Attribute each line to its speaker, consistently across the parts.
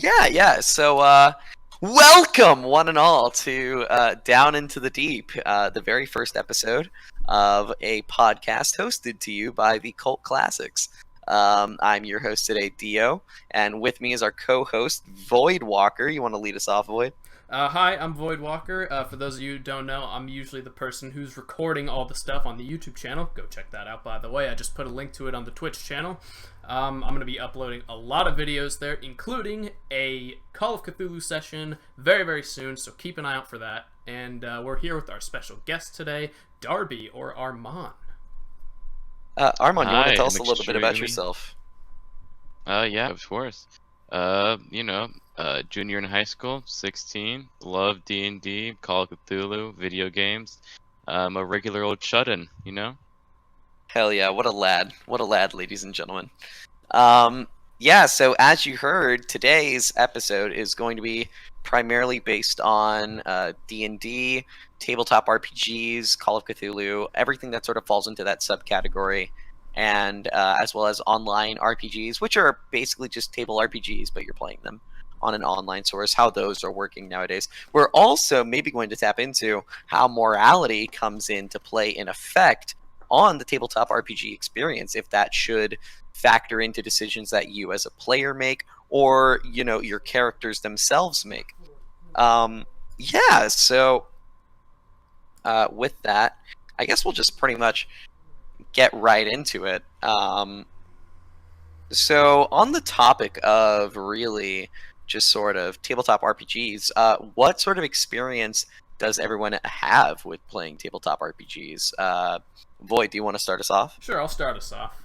Speaker 1: Yeah. So, welcome one and all to Down into the Deep, the very first episode of a podcast hosted to you by the Cult Classics. I'm your host today, Dio, and with me is our co-host, Void Walker. You want to lead us off, Void?
Speaker 2: Hi, I'm Void Walker. For those of you who don't know, I'm usually the person who's recording all the stuff on the YouTube channel. Go check that out, by the way. I just put a link to it on the Twitch channel. I'm going to be uploading a lot of videos there, including a Call of Cthulhu session very, very soon, so keep an eye out for that. And we're here with our special guest today, Darby, or Armon.
Speaker 1: Armon, you want to
Speaker 3: Hi,
Speaker 1: tell
Speaker 3: I'm
Speaker 1: us a little bit about
Speaker 3: extremely-
Speaker 1: yourself?
Speaker 3: Yeah, of course. Junior in high school, 16, love D&D, Call of Cthulhu, video games. I'm a regular old shut-in.
Speaker 1: Hell yeah, what a lad, ladies and gentlemen. So as you heard, today's episode is going to be primarily based on D&D, tabletop RPGs, Call of Cthulhu, everything that sort of falls into that subcategory, and as well as online RPGs, which are basically just table RPGs, but you're playing them on an online source, how those are working nowadays. We're also maybe going to tap into how morality comes into play in effect on the tabletop RPG experience, if that should factor into decisions that you as a player make, or your characters themselves make. With that, I guess we'll just pretty much get right into it. So on the topic of really just sort of tabletop RPGs, what sort of experience does everyone have with playing tabletop RPGs? Void, do you want to start us off?
Speaker 2: Sure, I'll start us off.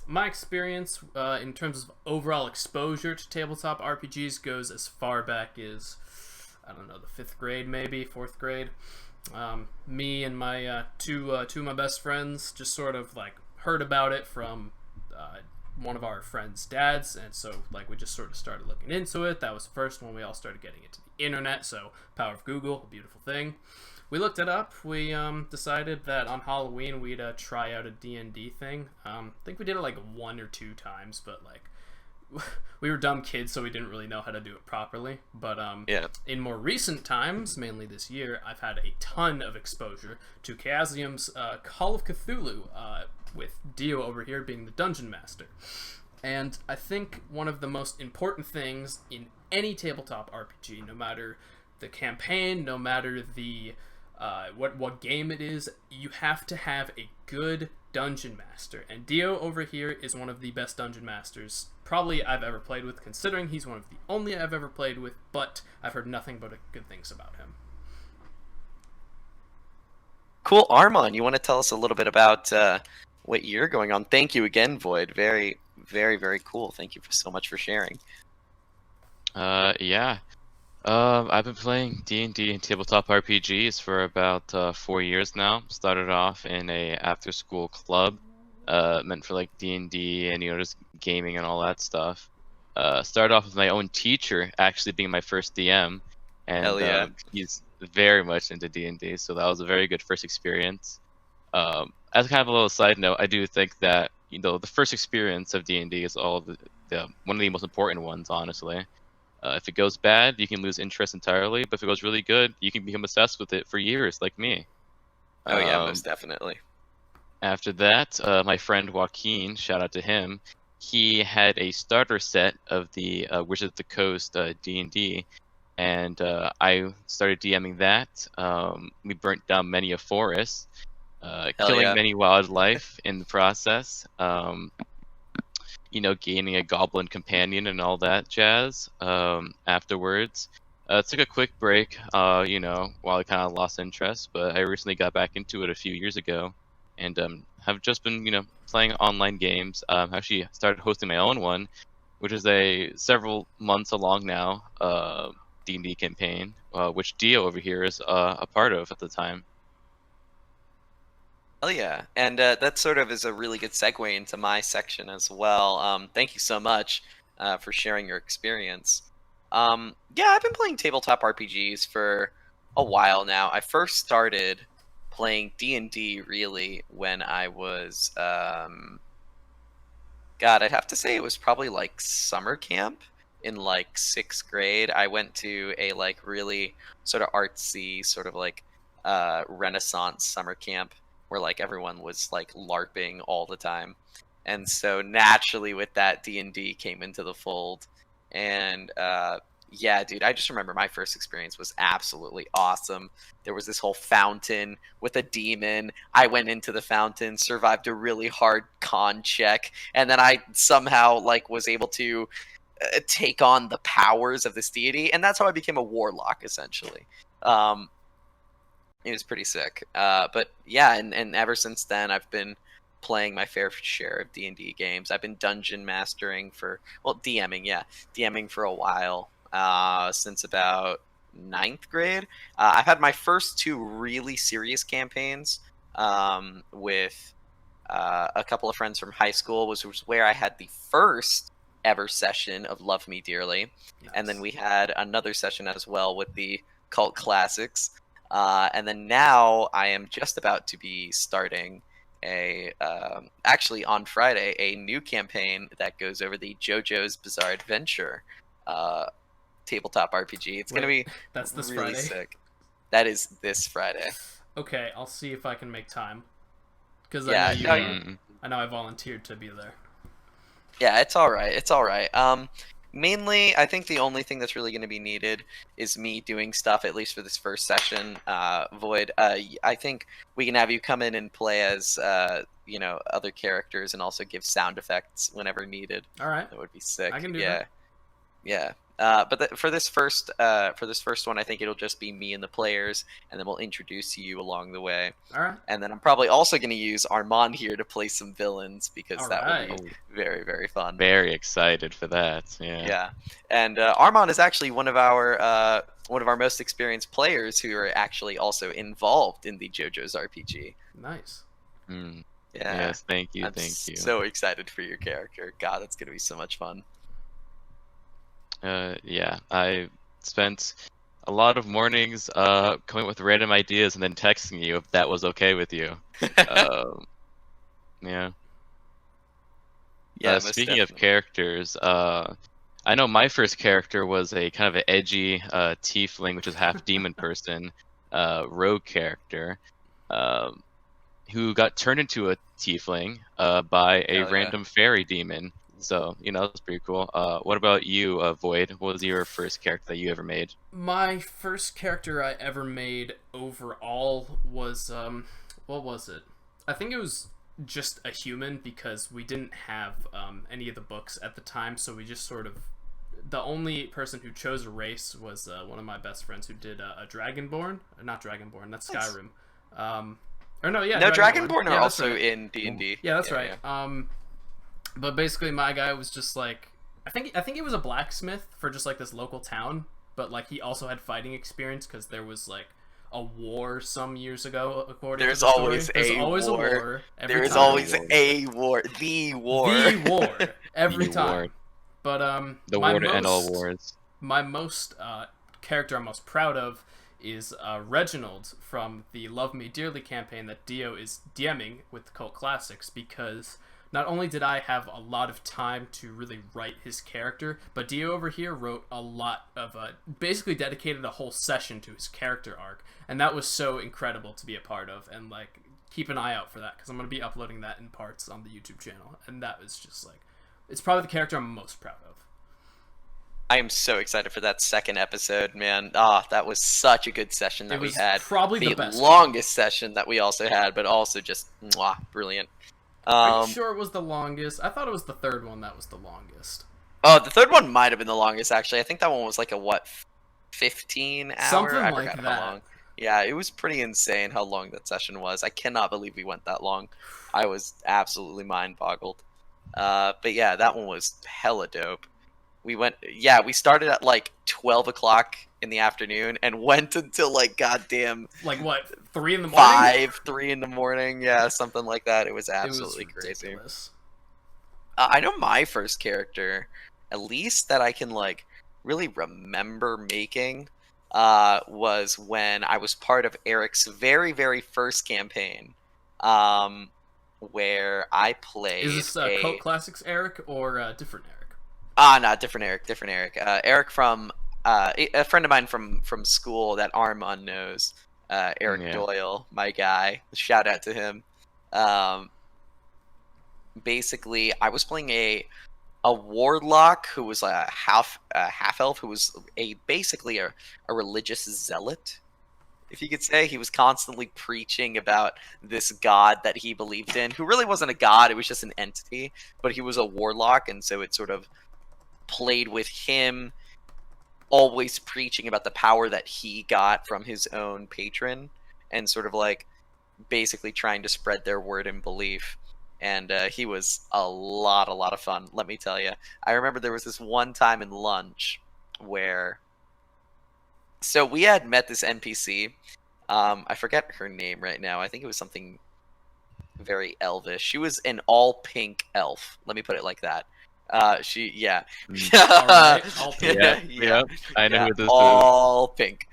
Speaker 2: My experience in terms of overall exposure to tabletop RPGs goes as far back as, I don't know, the 5th grade, maybe 4th grade. Me and my two of my best friends just sort of like heard about it from one of our friends' dads, and so like we just sort of started looking into it. That was the first when we all started getting into the internet, so power of Google, a beautiful thing. We looked it up. We decided that on Halloween we'd try out a D&D thing. I think we did it like 1 or 2 times, but like we were dumb kids, so we didn't really know how to do it properly. But in more recent times, mainly this year, I've had a ton of exposure to Chaosium's Call of Cthulhu, with Dio over here being the dungeon master. And I think one of the most important things in any tabletop RPG, no matter the campaign, no matter the what game it is, you have to have a good dungeon master. And Dio over here is one of the best dungeon masters probably I've ever played with, considering he's one of the only I've ever played with, but I've heard nothing but good things about him.
Speaker 1: Cool. Armon, you want to tell us a little bit about what you're going on? Thank you again, Void. Very, very, very cool. Thank you so much for sharing.
Speaker 3: Yeah. I've been playing D&D and tabletop RPGs for about 4 years now. Started off in a after-school club, meant for like D&D and just gaming and all that stuff. Started off with my own teacher actually being my first DM, and
Speaker 1: Hell yeah.
Speaker 3: he's very much into D&D, so that was a very good first experience. As kind of a little side note, I do think that the first experience of D&D is one of the most important ones, honestly. If it goes bad, you can lose interest entirely, but if it goes really good, you can become obsessed with it for years, like me.
Speaker 1: Oh yeah, most definitely.
Speaker 3: After that, my friend Joaquin, shout out to him, he had a starter set of the Wizards of the Coast D&D, and I started DMing that. We burnt down many a forest, killing many wildlife in the process. Gaining a goblin companion and all that jazz. Afterwards, took a quick break, while I kind of lost interest, but I recently got back into it a few years ago, and have just been, playing online games. Actually started hosting my own one, which is a several months along now D&D campaign, which Dio over here is a part of at the time.
Speaker 1: Hell yeah, and that sort of is a really good segue into my section as well. Thank you so much for sharing your experience. I've been playing tabletop RPGs for a while now. I first started playing D&D really when I was, I'd have to say it was probably like summer camp in like 6th grade, I went to a like really sort of artsy, sort of like Renaissance summer camp where like everyone was like LARPing all the time. And so naturally with that, D&D came into the fold. And yeah, dude, I just remember my first experience was absolutely awesome. There was this whole fountain with a demon. I went into the fountain, survived a really hard con check, and then I somehow like was able to take on the powers of this deity, and that's how I became a warlock essentially. It was pretty sick. But yeah, and ever since then, I've been playing my fair share of D&D games. I've been dungeon mastering for, well, DMing, yeah, DMing for a while, since about 9th grade. I've had my first 2 really serious campaigns with a couple of friends from high school, which was where I had the first ever session of Love Me Dearly.
Speaker 2: Nice.
Speaker 1: And then we had another session as well with the Cult Classics. And then now I am just about to be starting actually on Friday, a new campaign that goes over the JoJo's Bizarre Adventure tabletop RPG. It's going to be
Speaker 2: that's this
Speaker 1: really
Speaker 2: Friday?
Speaker 1: sick. That is this Friday.
Speaker 2: Okay, I'll see if I can make time. Because
Speaker 1: Yeah,
Speaker 2: I know I volunteered to be there.
Speaker 1: Yeah, it's all right. It's all right. Mainly, I think the only thing that's really going to be needed is me doing stuff, at least for this first session. Void, I think we can have you come in and play as, other characters and also give sound effects whenever needed.
Speaker 2: All right.
Speaker 1: That would be sick.
Speaker 2: I can do that.
Speaker 1: Yeah. But for this first one, I think it'll just be me and the players, and then we'll introduce you along the way.
Speaker 2: All right.
Speaker 1: And then I'm probably also going to use Armon here to play some villains because
Speaker 2: All
Speaker 1: that
Speaker 2: right.
Speaker 1: would be very, very fun.
Speaker 3: Very excited for that. Yeah.
Speaker 1: Yeah, and Armon is actually one of our most experienced players who are actually also involved in the JoJo's RPG.
Speaker 2: Nice.
Speaker 3: Mm.
Speaker 1: Yeah.
Speaker 3: Yes. Thank you.
Speaker 1: I'm
Speaker 3: Thank you.
Speaker 1: so excited for your character. God, it's gonna be so much fun.
Speaker 3: Yeah, I spent a lot of mornings coming up with random ideas and then texting you if that was okay with you. Yeah.
Speaker 1: Yeah. Most
Speaker 3: Speaking of
Speaker 1: definitely.
Speaker 3: characters, I know my first character was a kind of an edgy tiefling, which is half demon person, rogue character, who got turned into a tiefling by a
Speaker 1: Hell yeah.
Speaker 3: random fairy demon. So, that's pretty cool. What about you, Void? What was your first character that you ever made?
Speaker 2: My first character I ever made overall was, what was it? I think it was just a human because we didn't have any of the books at the time, so we just sort of... The only person who chose a race was one of my best friends who did a Dragonborn. Not Dragonborn, that's
Speaker 1: Nice.
Speaker 2: Skyrim. Or no, yeah.
Speaker 1: No, Dragonborn are
Speaker 2: Yeah, that's
Speaker 1: also
Speaker 2: right.
Speaker 1: in D&D.
Speaker 2: Yeah, that's
Speaker 1: Yeah,
Speaker 2: right.
Speaker 1: yeah.
Speaker 2: But basically, my guy was just like, I think he was a blacksmith for just like this local town, but like he also had fighting experience because there was like a war some years ago. According
Speaker 1: There's
Speaker 2: to the story.
Speaker 1: always
Speaker 2: There's
Speaker 1: a
Speaker 2: always
Speaker 1: war.
Speaker 2: a war. Every
Speaker 1: There is
Speaker 2: time.
Speaker 1: always a war. The war.
Speaker 2: The war every
Speaker 3: The
Speaker 2: time.
Speaker 3: war.
Speaker 2: But
Speaker 3: The
Speaker 2: my
Speaker 3: war to end all
Speaker 2: most-
Speaker 3: wars.
Speaker 2: My most character I'm most proud of is Reginald from the Love Me Dearly campaign that Dio is DMing with Cult Classics, because not only did I have a lot of time to really write his character, but Dio over here wrote a lot of basically dedicated a whole session to his character arc, and that was so incredible to be a part of. And like, keep an eye out for that because I'm going to be uploading that in parts on the YouTube channel, and that was just like, it's probably the character I'm most proud of.
Speaker 1: I am so excited for that second episode, man. That was such a good session that
Speaker 2: It
Speaker 1: we
Speaker 2: was
Speaker 1: had.
Speaker 2: probably the best
Speaker 1: longest session that we also had, but also just brilliant.
Speaker 2: Are you sure it was the longest? I thought it was the third one that was the longest.
Speaker 1: Oh, the third one might have been the longest, actually. I think that one was like a 15 hour?
Speaker 2: Something
Speaker 1: I
Speaker 2: like
Speaker 1: forgot
Speaker 2: that.
Speaker 1: how long. Yeah, it was pretty insane how long that session was. I cannot believe we went that long. I was absolutely mind boggled. But yeah, that one was hella dope. We started at like 12 o'clock in the afternoon and went until like goddamn
Speaker 2: Like what, 3 in the morning?
Speaker 1: 3 in the morning. Yeah, something like that. It was absolutely
Speaker 2: It was
Speaker 1: crazy.
Speaker 2: ridiculous.
Speaker 1: I know my first character, at least that I can like really remember making, was when I was part of Eric's very, very first campaign, where I played
Speaker 2: Is this Cult Classics Eric or different Eric?
Speaker 1: No, different Eric, different Eric. Eric from a friend of mine from school that Armon knows. Eric
Speaker 3: Yeah.
Speaker 1: Doyle, my guy. Shout out to him. Um, Basically, I was playing a warlock who was a half elf who was basically a religious zealot, if you could say. He was constantly preaching about this god that he believed in, who really wasn't a god, it was just an entity, but he was a warlock, and so it sort of played with him always preaching about the power that he got from his own patron, and sort of like basically trying to spread their word and belief. And he was a lot of fun, let me tell you. I remember there was this one time in lunch where, so we had met this NPC. I forget her name right now. I think it was something very elvish. She was an all pink elf. Let me put it like that. Yeah.
Speaker 2: All right, all pink.
Speaker 3: Yeah. I know who this is.
Speaker 1: All pink.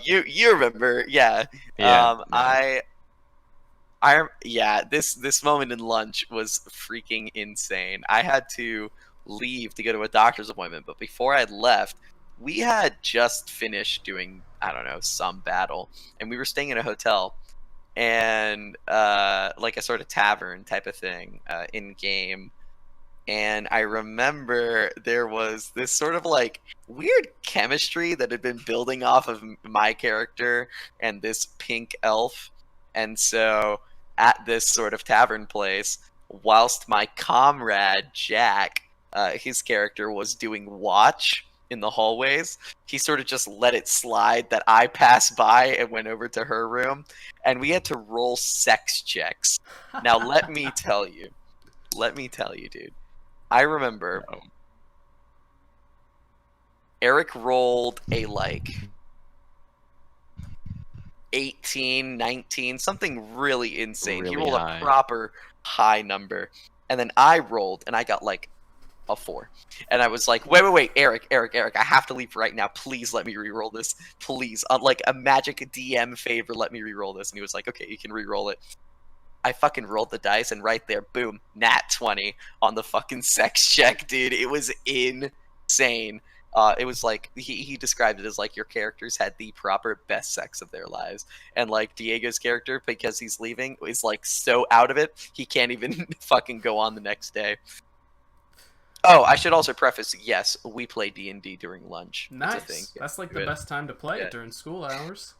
Speaker 1: You remember? Yeah.
Speaker 3: Yeah.
Speaker 1: This moment in lunch was freaking insane. I had to leave to go to a doctor's appointment, but before I left, we had just finished doing, I don't know, some battle, and we were staying in a hotel, and like a sort of tavern type of thing in game. And I remember there was this sort of like weird chemistry that had been building off of my character and this pink elf. And so at this sort of tavern place, whilst my comrade Jack, his character, was doing watch in the hallways, he sort of just let it slide that I passed by and went over to her room, and we had to roll sex checks. Now let me tell you, dude. I remember Eric rolled a like 18, 19, something really insane. He
Speaker 3: Really
Speaker 1: rolled
Speaker 3: high.
Speaker 1: a proper high number. And then I rolled and I got like a 4. And I was like, wait, Eric, I have to leave right now. Please let me re-roll this. Please. Like a magic DM favor, let me re-roll this. And he was like, okay, you can re-roll it. I fucking rolled the dice, and right there, boom, nat 20 on the fucking sex check, dude. It was insane. It was like, he described it as like your characters had the proper best sex of their lives. And like Diego's character, because he's leaving, is like so out of it, he can't even fucking go on the next day. Oh, I should also preface, yes, we play D&D during lunch. It's a
Speaker 2: Nice.
Speaker 1: thing.
Speaker 2: That's like the
Speaker 3: Good.
Speaker 2: best time to play
Speaker 1: Yeah.
Speaker 2: it during school hours.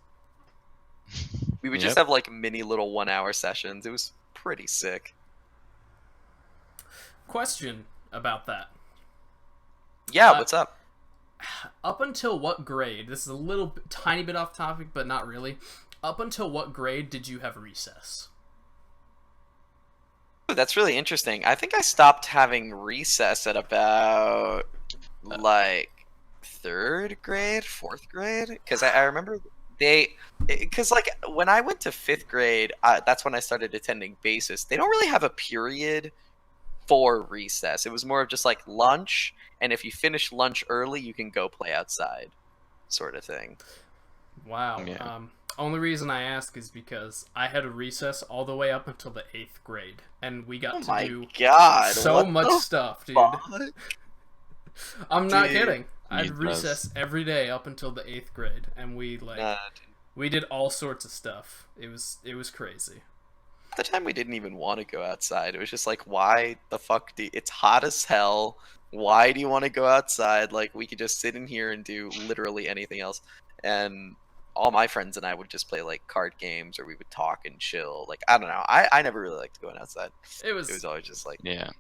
Speaker 1: We would just have like mini little 1-hour sessions. It was pretty sick.
Speaker 2: Question about that.
Speaker 1: Yeah, what's up?
Speaker 2: Up until what grade? This is a little tiny bit off topic, but not really. Up until what grade did you have recess?
Speaker 1: Ooh, that's really interesting. I think I stopped having recess at about like 3rd grade, 4th grade, because I remember because like when I went to 5th grade, that's when I started attending basis. They don't really have a period for recess. It was more of just like lunch, and if you finish lunch early, you can go play outside, sort of thing.
Speaker 2: Wow.
Speaker 3: Yeah.
Speaker 2: Only reason I ask is because I had a recess all the way up until the 8th grade, and we got to do
Speaker 1: God,
Speaker 2: so
Speaker 1: what
Speaker 2: much
Speaker 1: the
Speaker 2: stuff, dude.
Speaker 1: fuck?
Speaker 2: I'm not
Speaker 1: Dude.
Speaker 2: kidding. I had
Speaker 3: Jesus.
Speaker 2: recess every day up until the 8th grade, and we
Speaker 1: Nah,
Speaker 2: we did all sorts of stuff. It was crazy.
Speaker 1: at the time we didn't even want to go outside. It was just like, why the fuck it's hot as hell. Why do you want to go outside? Like, we could just sit in here and do literally anything else. And all my friends and I would just play like card games, or we would talk and chill. Like, I don't know. I never really liked going outside.
Speaker 2: It was
Speaker 1: It was always just like,
Speaker 3: Yeah.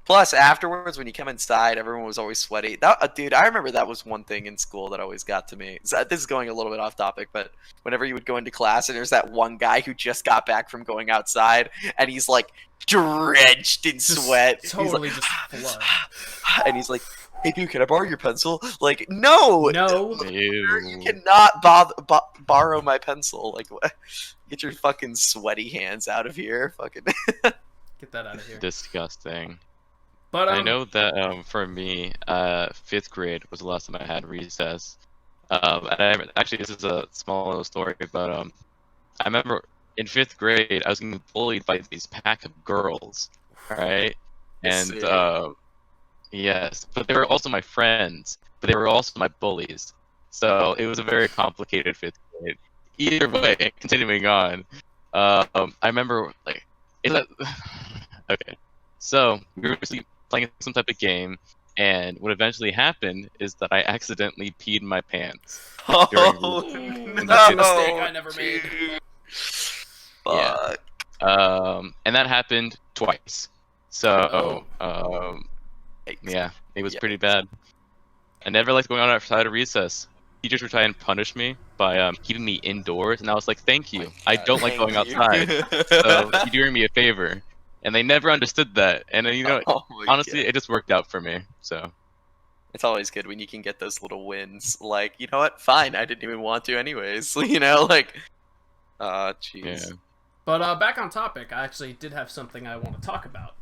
Speaker 1: plus afterwards when you come inside, everyone was always sweaty. That dude, I remember that was one thing in school that always got to me. So this is going a little bit off topic, but whenever you would go into class and there's that one guy who just got back from going outside and he's like drenched in
Speaker 2: just
Speaker 1: sweat.
Speaker 2: totally
Speaker 1: he's
Speaker 2: just flood.
Speaker 1: like, and he's like, "Hey dude, can I borrow your pencil?" Like, no,
Speaker 2: No.
Speaker 1: you
Speaker 3: Ew.
Speaker 1: cannot borrow my pencil. Like, what? Get your fucking sweaty hands out of here, fucking.
Speaker 2: Get that out of here.
Speaker 3: Disgusting.
Speaker 2: But
Speaker 3: I know that for me, 5th grade was the last time I had recess. And actually, this is a small little story, but I remember in 5th grade, I was getting bullied by these pack of girls, right? And
Speaker 1: Sick.
Speaker 3: Yes, but they were also my friends, but they were also my bullies. So it was a very complicated fifth grade. Either way, continuing on, I remember like, is that okay? So we were basically playing some type of game, and what eventually happened is that I accidentally peed my pants during
Speaker 1: Oh
Speaker 2: Ooh, that's a mistake
Speaker 1: no,
Speaker 2: I never made.
Speaker 1: dude.
Speaker 3: yeah.
Speaker 1: Fuck.
Speaker 3: And that happened twice. So
Speaker 2: Oh.
Speaker 3: yeah, it was
Speaker 1: Yeah.
Speaker 3: pretty bad. I never liked going outside of recess. Teachers would try and punish me by keeping me indoors, and I was like, "Thank you. I don't like
Speaker 1: Thank
Speaker 3: going
Speaker 1: you.
Speaker 3: outside, so you're doing me a favor." And they never understood that. And
Speaker 1: Oh my
Speaker 3: honestly,
Speaker 1: God.
Speaker 3: it just worked out for me. So
Speaker 1: It's always good when you can get those little wins. Like, you know what? Fine, I didn't even want to anyways. You know, like,
Speaker 3: yeah.
Speaker 1: jeez.
Speaker 2: But back on topic, I actually did have something I want to talk about.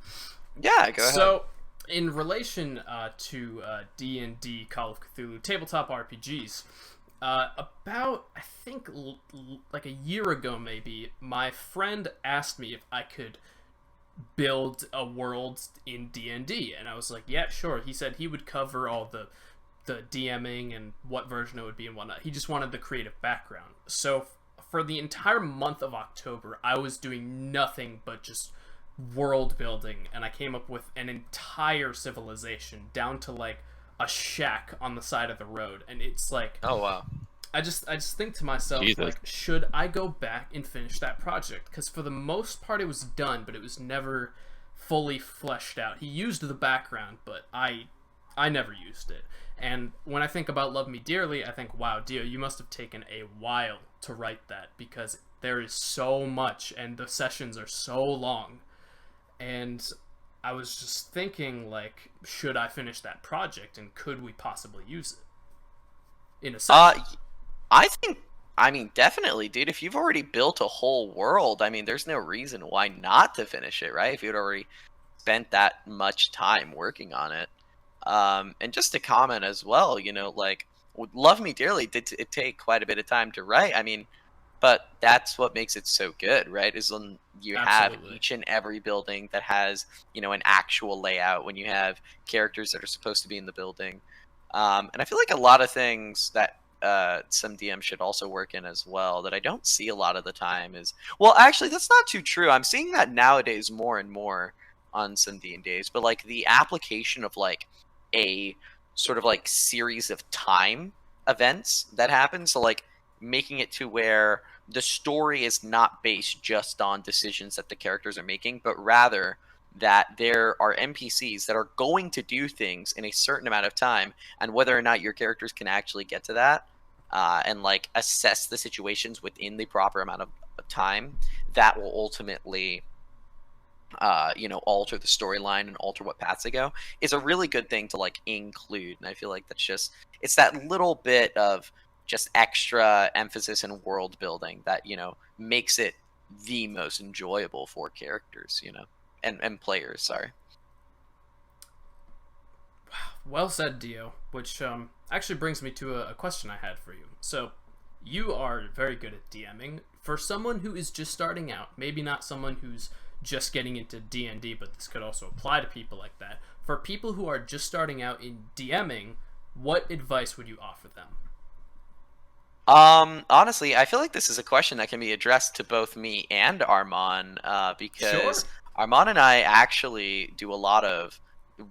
Speaker 1: Yeah, go ahead.
Speaker 2: So, in relation to D&D, Call of Cthulhu, tabletop RPGs, about, I think, like a year ago maybe, my friend asked me if I could build a world in D&D, and I was like, yeah, sure. He said he would cover all the DMing and what version it would be and whatnot. He just wanted the creative background. So for the entire month of October, I was doing nothing but just world building, and I came up with an entire civilization down to like a shack on the side of the road. And it's like,
Speaker 1: Oh wow.
Speaker 2: I just think to myself,
Speaker 3: Jesus.
Speaker 2: like, should I go back and finish that project? Because for the most part it was done, but it was never fully fleshed out. He used the background, but I never used it. And when I think about Love Me Dearly, I think, wow, Dio, you must have taken a while to write that, because there is so much and the sessions are so long. And I was just thinking, like, should I finish that project, and could we possibly use it in a session?
Speaker 1: I think, I mean, definitely, dude. If you've already built a whole world, I mean, there's no reason why not to finish it, right? If you'd already spent that much time working on it. And just to comment as well, you know, like, with Love Me Dearly did it take quite a bit of time to write. I mean, but that's what makes it so good, right? Is when you have
Speaker 2: Absolutely.
Speaker 1: each and every building that has, you know, an actual layout, when you have characters that are supposed to be in the building. And I feel like a lot of things that some DM should also work in as well that I don't see a lot of the time is, well, actually, that's not too true. I'm seeing that nowadays more and more on some D&Ds, but like the application of like a sort of like series of time events that happen. So like making it to where the story is not based just on decisions that the characters are making, but rather that there are NPCs that are going to do things in a certain amount of time, and whether or not your characters can actually get to that, and like assess the situations within the proper amount of time, that will ultimately you know, alter the storyline and alter what paths they go, is a really good thing to like include. And I feel like that's just, it's that little bit of just extra emphasis in world building that, you know, makes it the most enjoyable for characters, you know, and players, sorry.
Speaker 2: Well said, Dio. Which actually brings me to a question I had for you. So, you are very good at DMing. For someone who is just starting out, maybe not someone who's just getting into D&D, but this could also apply to people like that. For people who are just starting out in DMing, what advice would you offer them?
Speaker 1: Honestly, I feel like this is a question that can be addressed to both me and Armon, because
Speaker 2: Sure.
Speaker 1: Armon and I actually do a lot of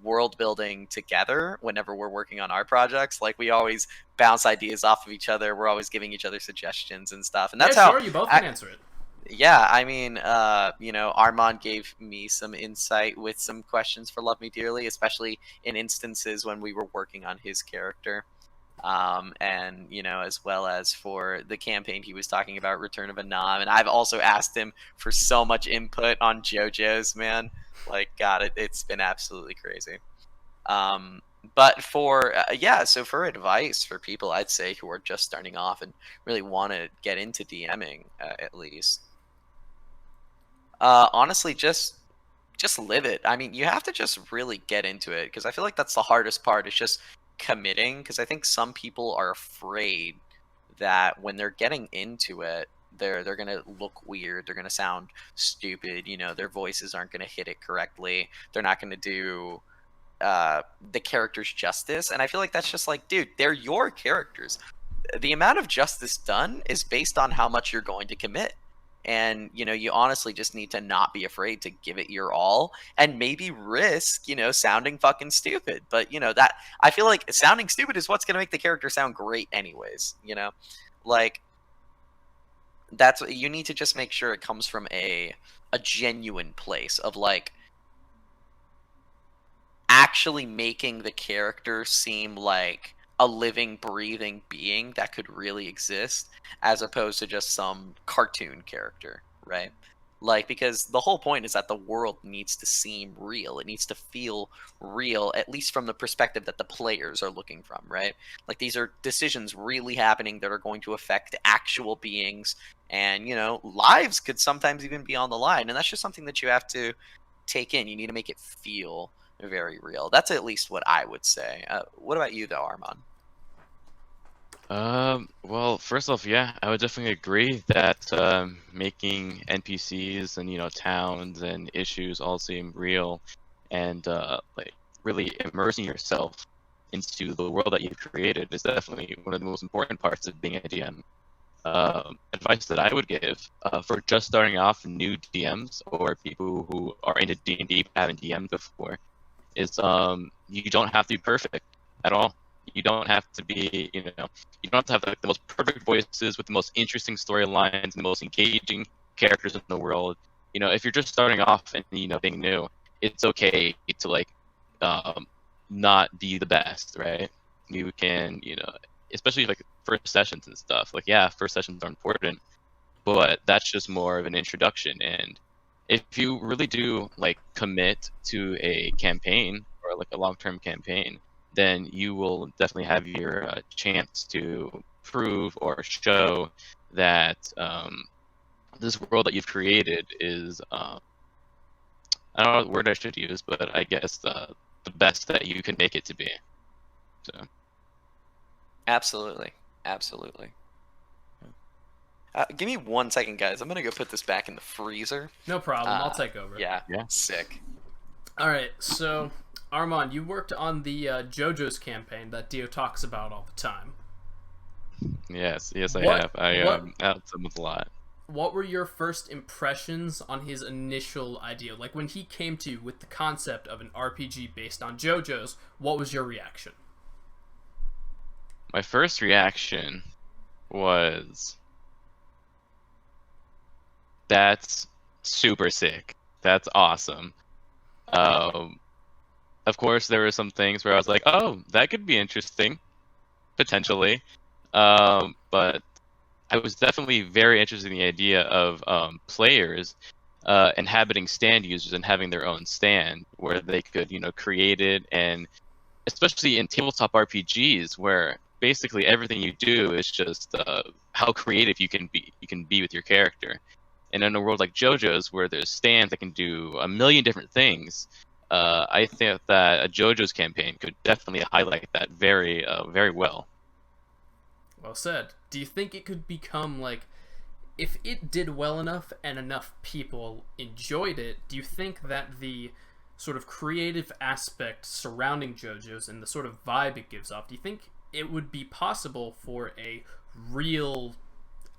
Speaker 1: world building together whenever we're working on our projects. Like, we always bounce ideas off of each other. We're always giving each other suggestions and stuff. And
Speaker 2: Yeah,
Speaker 1: that's how,
Speaker 2: sure, you both can answer it.
Speaker 1: yeah, I mean, you know, Armand gave me some insight with some questions for Love Me Dearly, especially in instances when we were working on his character. And, you know, as well as for the campaign he was talking about, Return of Anam. And I've also asked him for so much input on JoJo's, man. Like, God, it's been absolutely crazy. Um, but for, yeah, so for advice for people, I'd say, who are just starting off and really want to get into DMing, at least. Honestly, just live it. I mean, you have to just really get into it, because I feel like that's the hardest part, is just committing, because I think some people are afraid that when they're getting into it, they're gonna look weird, they're gonna sound stupid, you know, their voices aren't gonna hit it correctly, they're not gonna do the characters justice, and I feel like that's just like, dude, they're your characters. The amount of justice done is based on how much you're going to commit. And, you honestly just need to not be afraid to give it your all and maybe risk, sounding fucking stupid. But, that I feel like sounding stupid is what's going to make the character sound great anyways, Like, that's what you need to just make sure it comes from a genuine place of, like, actually making the character seem like a living, breathing being that could really exist, as opposed to just some cartoon character, right? Like, because the whole point is that the world needs to seem real. It needs to feel real, at least from the perspective that the players are looking from, right? Like, these are decisions really happening that are going to affect actual beings, and, lives could sometimes even be on the line. And that's just something that you have to take in. You need to make it feel very real. That's at least what I would say. What about you, though, Armon?
Speaker 3: Well, first off, yeah, I would definitely agree that making NPCs and towns and issues all seem real, and like really immersing yourself into the world that you've created is definitely one of the most important parts of being a DM. Advice that I would give for just starting off new DMs or people who are into D&D but haven't DM'd before is you don't have to be perfect at all. You don't have to be, you don't have to have the most perfect voices with the most interesting storylines and the most engaging characters in the world. If you're just starting off and being new, it's okay to like not be the best, right? You can, especially like first sessions and stuff. Like, yeah, first sessions are important, but that's just more of an introduction. And if you really do like commit to a campaign or like a long-term campaign, then you will definitely have your chance to prove or show that this world that you've created is I don't know what word I should use, but I guess the best that you can make it to be. So
Speaker 1: Absolutely. Give me 1 second, guys. I'm gonna go put this back in the freezer.
Speaker 2: No problem. I'll take over.
Speaker 1: Yeah.
Speaker 3: Yeah.
Speaker 1: Sick.
Speaker 2: All right. So, Armon, you worked on the JoJo's campaign that Dio talks about all the time.
Speaker 3: Yes, I have. I helped him with a lot.
Speaker 2: What were your first impressions on his initial idea? Like, when he came to you with the concept of an RPG based on JoJo's, what was your reaction?
Speaker 3: My first reaction was, that's super sick. That's awesome. Of course, there were some things where I was like, oh, that could be interesting, potentially. But I was definitely very interested in the idea of players inhabiting stand users and having their own stand where they could, create it, and especially in tabletop RPGs where basically everything you do is just how creative you can be with your character. And in a world like JoJo's where there's stands that can do a million different things, I think that a JoJo's campaign could definitely highlight that very, very well.
Speaker 2: Well said. Do you think it could become, like, if it did well enough and enough people enjoyed it, do you think that the sort of creative aspect surrounding JoJo's and the sort of vibe it gives off, do you think it would be possible for a real,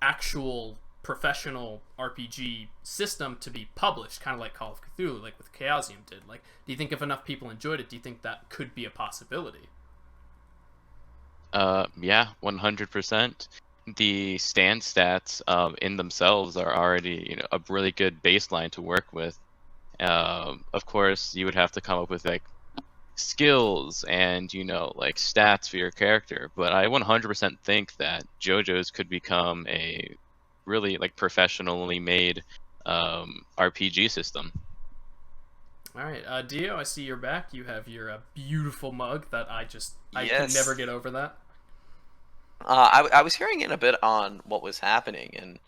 Speaker 2: actual, professional RPG system to be published, kind of like Call of Cthulhu, like with Chaosium did? Like, do you think if enough people enjoyed it, do you think that could be a possibility?
Speaker 3: Yeah, 100%. The stand stats in themselves are already, a really good baseline to work with. Of course, you would have to come up with like skills and like stats for your character. But I 100% think that JoJo's could become a really like professionally made RPG system.
Speaker 2: All right, Dio, I see you're back. You have your beautiful mug that I can
Speaker 1: Yes.
Speaker 2: never get over that.
Speaker 1: I was hearing in a bit on what was happening, and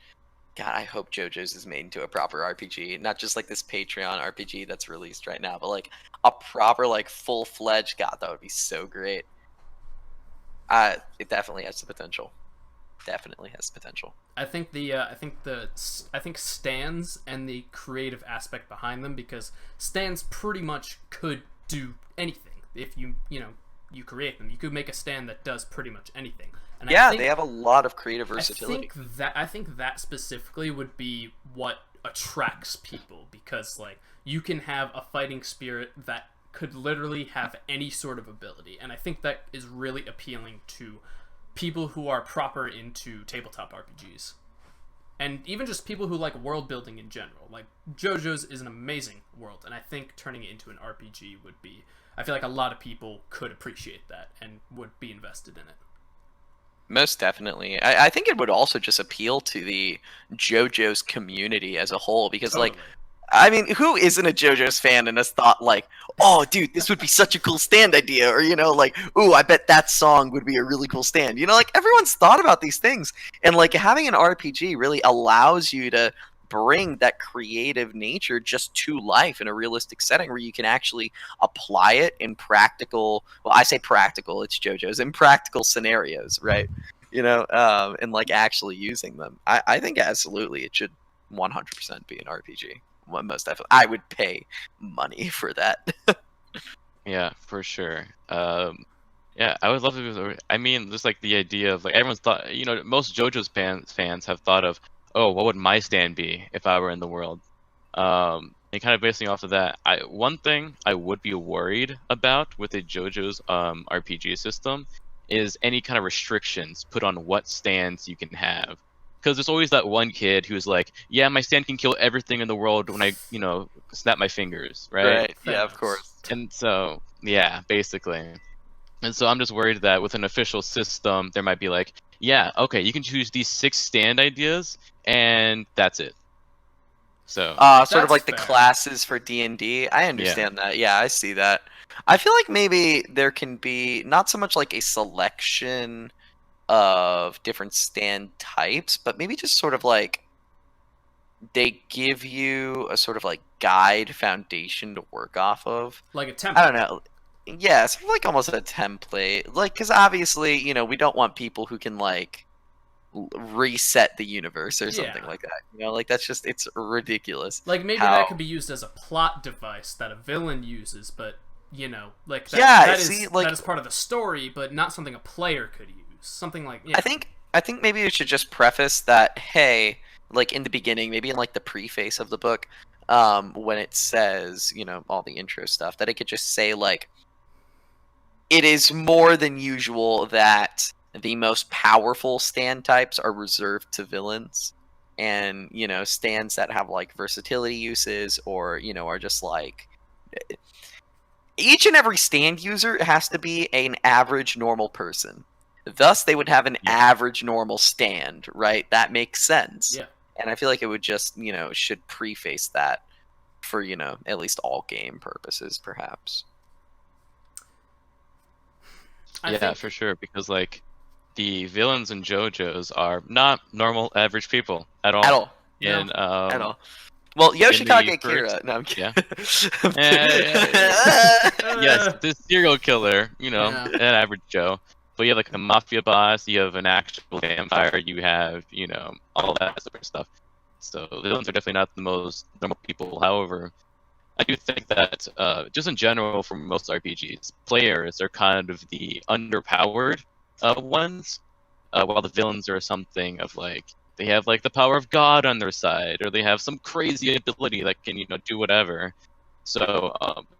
Speaker 1: God, I hope JoJo's is made into a proper RPG, not just like this Patreon RPG that's released right now, but like a proper, like full-fledged. God, that would be so great. It definitely has the potential. Definitely has the potential.
Speaker 2: I think stands and the creative aspect behind them, because stands pretty much could do anything. if you create them, you could make a stand that does pretty much anything. And
Speaker 1: Yeah,
Speaker 2: I think,
Speaker 1: they have a lot of creative versatility.
Speaker 2: I think that specifically would be what attracts people, because like you can have a fighting spirit that could literally have any sort of ability, and I think that is really appealing to people who are proper into tabletop RPGs. And even just people who like world building in general. Like, JoJo's is an amazing world, and I think turning it into an RPG would be... I feel like a lot of people could appreciate that and would be invested in it.
Speaker 1: Most definitely. I think it would also just appeal to the JoJo's community as a whole, because,
Speaker 2: Totally.
Speaker 1: like, I mean, who isn't a JoJo's fan and has thought, like, oh, dude, this would be such a cool stand idea, or, you know, like, ooh, I bet that song would be a really cool stand. You know, like, everyone's thought about these things, and, like, having an RPG really allows you to bring that creative nature just to life in a realistic setting where you can actually apply it in practical, well, I say practical, it's JoJo's, in practical scenarios, right? You know, and, like, actually using them. I think absolutely it should 100% be an RPG. Well, most definitely, I would pay money for that.
Speaker 3: Yeah, for sure. Yeah, I would love to. I mean, just like the idea of like everyone's thought. You know, most JoJo's fans have thought of, oh, what would my stand be if I were in the world? And kind of basing off of that, one thing I would be worried about with a JoJo's RPG system is any kind of restrictions put on what stands you can have. Because there's always that one kid who's like, yeah, my stand can kill everything in the world when I, you know, snap my fingers, right?
Speaker 1: Yeah, of course.
Speaker 3: And so, yeah, basically. And so I'm just worried that with an official system, there might be like, yeah, okay, you can choose these 6 stand ideas, and that's it. So
Speaker 1: sort of
Speaker 2: That's
Speaker 1: like the
Speaker 2: fair.
Speaker 1: classes for D&D. I understand that. Yeah, I see that. I feel like maybe there can be not so much like a selection of different stand types, but maybe just sort of like they give you a sort of like guide foundation to work off of.
Speaker 2: Like a template.
Speaker 1: I don't know. Yeah, sort of like almost a template. Like, because obviously, you know, we don't want people who can like reset the universe or something
Speaker 2: Yeah.
Speaker 1: like that. You know, like that's just, it's ridiculous.
Speaker 2: Like maybe
Speaker 1: how-
Speaker 2: that could be used as a plot device that a villain uses, but you know, like that,
Speaker 1: Yeah,
Speaker 2: that is
Speaker 1: see, like-
Speaker 2: that is part of the story, but not something a player could use. Something like, yeah.
Speaker 1: I think maybe we should just preface that, hey, like in the beginning, maybe in like the preface of the book, when it says, you know, all the intro stuff, that it could just say like, it is more than usual that the most powerful stand types are reserved to villains, and, you know, stands that have like versatility uses, or, you know, are just like, each and every stand user has to be an average normal person. Thus, they would have an average normal stand, right? That makes sense.
Speaker 2: Yeah.
Speaker 1: And I feel like it would just, you know, should preface that for, you know, at least all game purposes, perhaps.
Speaker 2: I think,
Speaker 3: for sure, because like the villains in JoJo's are not normal average people at all.
Speaker 1: At all.
Speaker 3: And
Speaker 1: At all. Well, Yoshikage Kira. No, I'm kidding.
Speaker 3: Yes, this serial killer, you know,
Speaker 2: Yeah.
Speaker 3: an average Joe. But you have like a mafia boss, you have an actual vampire, you have, you know, all that sort of stuff. So the villains are definitely not the most normal people. However, I do think that just in general for most RPGs, players are kind of the underpowered ones, while the villains are something of like, they have like the power of God on their side, or they have some crazy ability that can, you know, do whatever. So,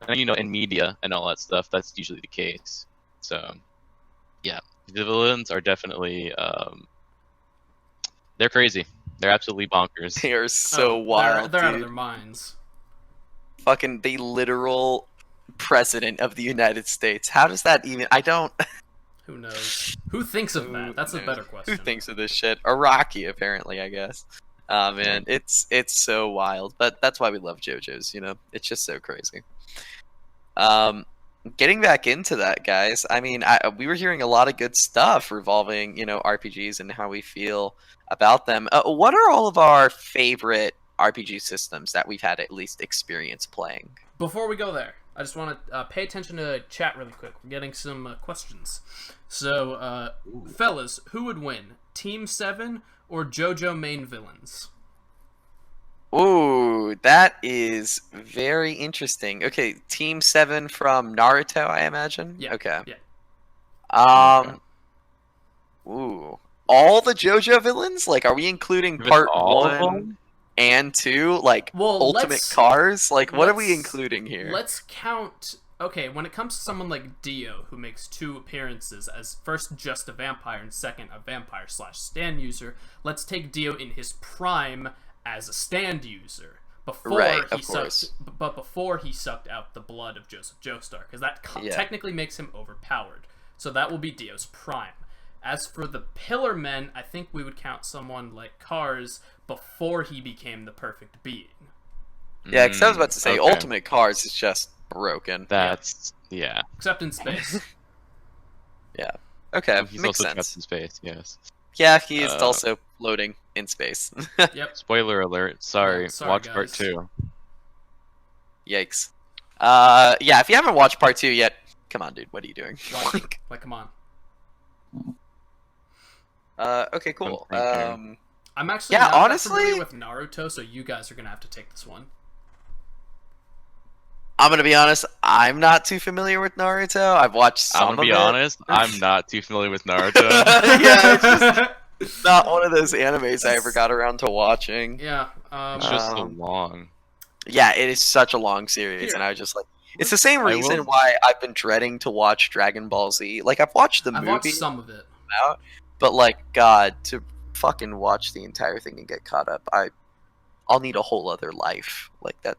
Speaker 3: and, you know, in media and all that stuff, that's usually the case. So, yeah, the villains are definitely, they're crazy. They're absolutely bonkers.
Speaker 1: They are so wild,
Speaker 2: they're out of
Speaker 1: dude.
Speaker 2: their minds.
Speaker 1: Fucking the literal president of the United States. How does that even... I don't...
Speaker 2: Who knows? Who thinks of that? That's a better question.
Speaker 1: Who thinks of this shit? Iraqi, apparently, I guess. Man, it's so wild. But that's why we love JoJo's, you know? It's just so crazy. Getting back into that, guys, I mean, we were hearing a lot of good stuff revolving, you know, RPGs and how we feel about them. What are all of our favorite RPG systems that we've had at least experience playing?
Speaker 2: Before we go there, I just want to pay attention to chat really quick. We're getting some questions. So, fellas, who would win? Team 7 or JoJo main villains?
Speaker 1: Ooh, that is very interesting. Okay, Team 7 from Naruto, I imagine?
Speaker 2: Yeah.
Speaker 1: Okay.
Speaker 2: Yeah.
Speaker 1: Um, ooh. All the JoJo villains? Like, are we including
Speaker 3: Give us
Speaker 1: part
Speaker 3: all of
Speaker 1: 1
Speaker 3: them?
Speaker 1: and 2? Like,
Speaker 2: Well,
Speaker 1: Ultimate Cars? Like, what are we
Speaker 2: let's-
Speaker 1: including here?
Speaker 2: Let's count. Okay, when it comes to someone like Dio, who makes 2 appearances as first just a vampire and second a vampire/stand user, let's take Dio in his prime as a stand user. Before
Speaker 1: Right,
Speaker 2: he
Speaker 1: of course.
Speaker 2: but before he sucked out the blood of Joseph Joestar, because that
Speaker 1: Yeah.
Speaker 2: technically makes him overpowered. So that will be Dio's prime. As for the Pillar Men, I think we would count someone like Cars before he became the perfect being.
Speaker 1: Yeah, because I was about to say,
Speaker 3: Okay.
Speaker 1: Ultimate Cars is just broken.
Speaker 3: That's yeah.
Speaker 2: Except in space.
Speaker 1: Yeah. Okay,
Speaker 3: He's
Speaker 1: makes
Speaker 3: also
Speaker 1: sense.
Speaker 3: trapped in space. Yes.
Speaker 1: Yeah, he is
Speaker 3: Uh,
Speaker 1: also floating in space.
Speaker 2: Yep.
Speaker 3: Spoiler alert. Sorry.
Speaker 2: Yeah, sorry,
Speaker 3: Watch part
Speaker 2: guys.
Speaker 3: 2.
Speaker 1: Yikes. Yeah, if you haven't watched part 2 yet, come on, dude, what are you doing?
Speaker 2: Like, come on.
Speaker 1: Okay, cool.
Speaker 3: I'm thinking.
Speaker 2: I'm actually
Speaker 1: Yeah,
Speaker 2: not that
Speaker 1: honestly-
Speaker 2: familiar with Naruto, so you guys are gonna have to take this one.
Speaker 1: I'm gonna be honest, I'm not too familiar with Naruto. I've watched some
Speaker 3: I'm gonna be
Speaker 1: of it.
Speaker 3: honest. I'm not too familiar with Naruto.
Speaker 1: Yeah, it's just not one of those animes I ever got around to watching.
Speaker 2: Yeah.
Speaker 3: It's just so
Speaker 1: Um,
Speaker 3: long.
Speaker 1: Yeah, it is such a long series,
Speaker 2: Here.
Speaker 1: and I was just like, it's the same
Speaker 3: I
Speaker 1: reason
Speaker 3: will-
Speaker 1: why I've been dreading to watch Dragon Ball Z. Like, I've watched the
Speaker 2: I've
Speaker 1: movie,
Speaker 2: watched some of it.
Speaker 1: out, but like, God, to fucking watch the entire thing and get caught up, I'll need a whole other life like that.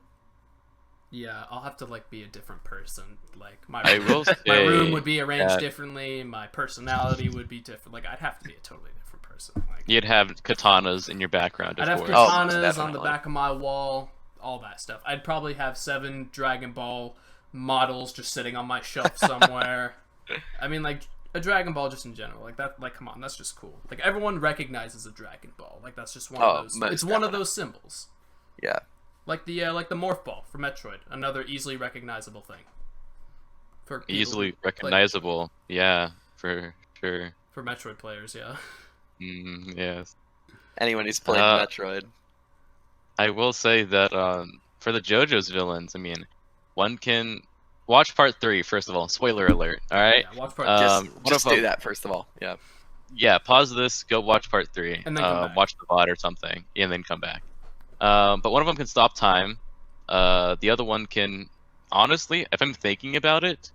Speaker 2: Yeah, I'll have to like be a different person. Like my
Speaker 3: I will
Speaker 2: my room
Speaker 3: say
Speaker 2: would be arranged
Speaker 3: that-
Speaker 2: differently. My personality would be different. Like I'd have to be a totally different person. Like
Speaker 3: You'd have katanas in your background,
Speaker 2: I'd
Speaker 3: of
Speaker 2: have
Speaker 3: course.
Speaker 1: Oh,
Speaker 2: katanas on the
Speaker 1: definitely.
Speaker 2: back of my wall, all that stuff. I'd probably have 7 Dragon Ball models just sitting on my shelf somewhere. I mean, like a Dragon Ball just in general, like that. Like, come on, that's just cool. Like everyone recognizes a Dragon Ball. Like that's just one
Speaker 1: Oh,
Speaker 2: of those.
Speaker 1: most
Speaker 2: It's one of
Speaker 1: definitely.
Speaker 2: those symbols.
Speaker 1: Yeah.
Speaker 2: Like the Morph Ball from Metroid, another easily recognizable thing. For people
Speaker 3: Easily
Speaker 2: who play
Speaker 3: recognizable. Yeah, for sure.
Speaker 2: Metroid. For Metroid players, yeah.
Speaker 3: Yes.
Speaker 1: Anyone who's played
Speaker 3: Uh,
Speaker 1: Metroid.
Speaker 3: I will say that for the JoJo's villains, I mean, one can watch part 3 first of all. Spoiler alert. All right.
Speaker 2: Yeah, watch part
Speaker 3: Um,
Speaker 1: Just,
Speaker 3: one
Speaker 1: just
Speaker 3: of
Speaker 1: do
Speaker 3: them-
Speaker 1: that first of all. Yeah.
Speaker 3: Yeah, pause this, go watch part 3,
Speaker 2: And then come back.
Speaker 3: watch the VOD or something, and then come back. But one of them can stop time. The other one can, honestly, if I'm thinking about it,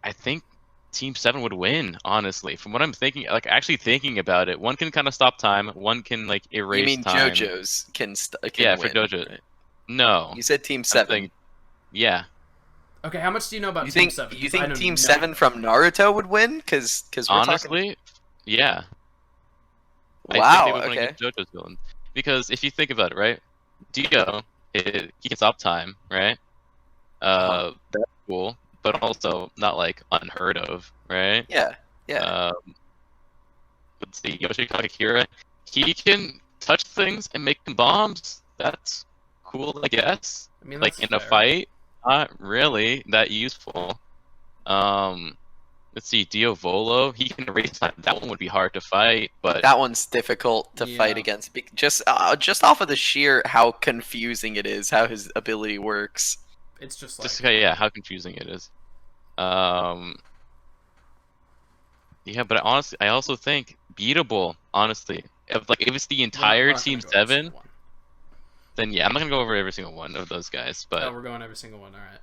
Speaker 3: I think Team 7 would win. Honestly, from what I'm thinking, like actually thinking about it, one can kind of stop time, one can like erase
Speaker 1: You mean
Speaker 3: time.
Speaker 1: JoJo's can
Speaker 3: Yeah,
Speaker 1: win,
Speaker 3: for JoJo.
Speaker 1: right?
Speaker 3: No,
Speaker 1: You said Team
Speaker 3: I'm
Speaker 1: 7.
Speaker 3: thinking- yeah,
Speaker 2: Okay, how much do you know about
Speaker 1: You
Speaker 2: Team
Speaker 1: think
Speaker 2: 7?
Speaker 1: you
Speaker 2: 'Cause I
Speaker 1: think
Speaker 2: know
Speaker 1: Team
Speaker 2: nothing.
Speaker 1: 7 from Naruto would win? Because we're
Speaker 3: honestly, yeah.
Speaker 1: talking.
Speaker 3: I
Speaker 1: Wow.
Speaker 3: think they would want
Speaker 1: Okay.
Speaker 3: to get JoJo's villain because if you think about it, right, Dio, he can stop time, right? That's cool, but also not like unheard of, right?
Speaker 1: Yeah. Yeah.
Speaker 3: Let's see, Yoshikage Kira, he can touch things and make bombs. That's cool, I guess.
Speaker 2: I mean,
Speaker 3: Like
Speaker 2: that's
Speaker 3: in a
Speaker 2: fair.
Speaker 3: fight, not really that useful. Let's see, Dio Volo, he can erase time. That one would be hard to fight, but
Speaker 1: That one's difficult to fight
Speaker 2: Yeah.
Speaker 1: against. Just off of the sheer how confusing it is, how his ability works.
Speaker 2: It's just like
Speaker 3: just yeah, how confusing it is. Yeah, but I also think beatable. Honestly, if it's the
Speaker 2: we're
Speaker 3: entire
Speaker 2: not gonna
Speaker 3: Team
Speaker 2: go every
Speaker 3: 7,
Speaker 2: single one.
Speaker 3: then yeah, I'm not gonna go over every single one of those guys. But
Speaker 2: Oh, we're going every single one. All right.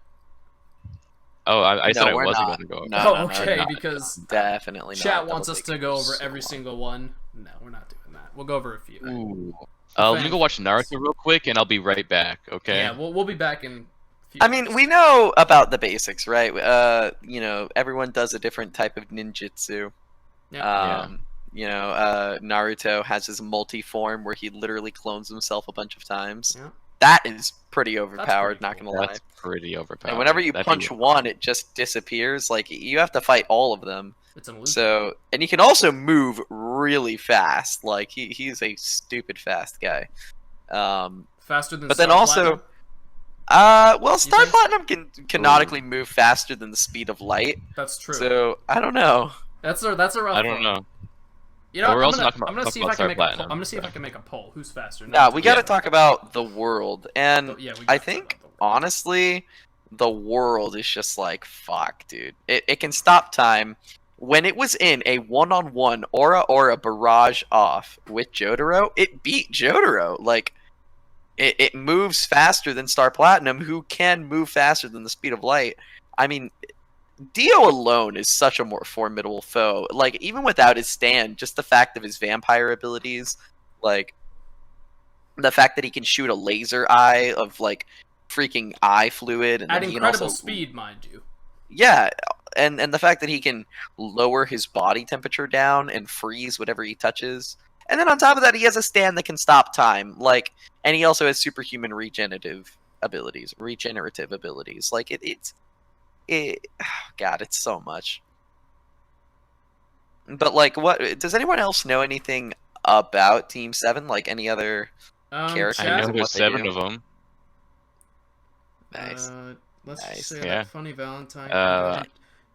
Speaker 3: I said
Speaker 1: No,
Speaker 3: I
Speaker 1: we're
Speaker 3: wasn't
Speaker 1: not.
Speaker 3: going to go over.
Speaker 1: No,
Speaker 2: Oh,
Speaker 1: no, no,
Speaker 2: okay,
Speaker 1: no.
Speaker 2: because
Speaker 1: Definitely not.
Speaker 2: chat
Speaker 1: Double
Speaker 2: wants us
Speaker 1: Big
Speaker 2: to go over
Speaker 1: is so
Speaker 2: every
Speaker 1: long.
Speaker 2: single one. No, we're not doing that. We'll go over a few.
Speaker 3: Ooh. Let me go watch Naruto real quick, and I'll be right back. Okay.
Speaker 2: Yeah, we'll be back in. A few
Speaker 1: I mean,
Speaker 2: minutes.
Speaker 1: we know about the basics, right? Everyone does a different type of ninjutsu.
Speaker 2: Yeah.
Speaker 1: Naruto has his multi-form where he literally clones himself a bunch of times.
Speaker 2: Yeah.
Speaker 1: That is pretty overpowered,
Speaker 2: pretty
Speaker 1: not
Speaker 2: cool.
Speaker 1: gonna lie.
Speaker 3: That's pretty overpowered.
Speaker 1: And whenever you
Speaker 3: That'd
Speaker 1: punch
Speaker 3: be-
Speaker 1: one, it just disappears. Like, you have to fight all of them.
Speaker 2: It's an illusion.
Speaker 1: So, and he can also move really fast. Like, he's a stupid fast guy.
Speaker 2: Faster than.
Speaker 1: But then
Speaker 2: Star
Speaker 1: also,
Speaker 2: Platinum?
Speaker 1: Star
Speaker 2: think?
Speaker 1: Platinum can canonically move faster than the speed of light.
Speaker 2: That's true.
Speaker 1: So, I don't know.
Speaker 2: That's a rough.
Speaker 3: I don't
Speaker 2: one.
Speaker 3: know.
Speaker 2: You know,
Speaker 3: But we're
Speaker 2: I'm
Speaker 3: also
Speaker 2: gonna,
Speaker 3: talking about,
Speaker 2: I'm gonna
Speaker 3: talking
Speaker 2: see if
Speaker 3: about
Speaker 2: I can
Speaker 3: Star
Speaker 2: make.
Speaker 3: Platinum.
Speaker 2: I'm gonna see if I can make a poll. Who's faster?
Speaker 1: Nah, we got to
Speaker 3: Yeah.
Speaker 1: talk about the world, and
Speaker 2: Yeah, we
Speaker 1: I
Speaker 2: gotta talk
Speaker 1: think
Speaker 2: about the world.
Speaker 1: honestly, the world is just like fuck, dude. It can stop time. When it was in a one-on-one Aura barrage off with Jotaro, it beat Jotaro. Like it moves faster than Star Platinum, who can move faster than the speed of light. I mean, Dio alone is such a more formidable foe. Like even without his stand, just the fact of his vampire abilities, like the fact that he can shoot a laser eye of like freaking eye fluid, and
Speaker 2: At
Speaker 1: then he can
Speaker 2: incredible
Speaker 1: also
Speaker 2: speed, mind you.
Speaker 1: yeah, and the fact that he can lower his body temperature down and freeze whatever he touches, and then on top of that, he has a stand that can stop time. Like, and he also has superhuman regenerative abilities. Like it. God, it's so much. But like, what does anyone else know anything about Team Seven? Like any other characters
Speaker 3: I know
Speaker 1: and
Speaker 2: Chat,
Speaker 1: what
Speaker 3: there's
Speaker 1: they
Speaker 3: 7
Speaker 1: do?
Speaker 3: of them.
Speaker 1: Nice.
Speaker 2: let's
Speaker 1: Nice.
Speaker 2: just say
Speaker 3: Yeah.
Speaker 2: that Funny Valentine can
Speaker 3: Uh,
Speaker 2: go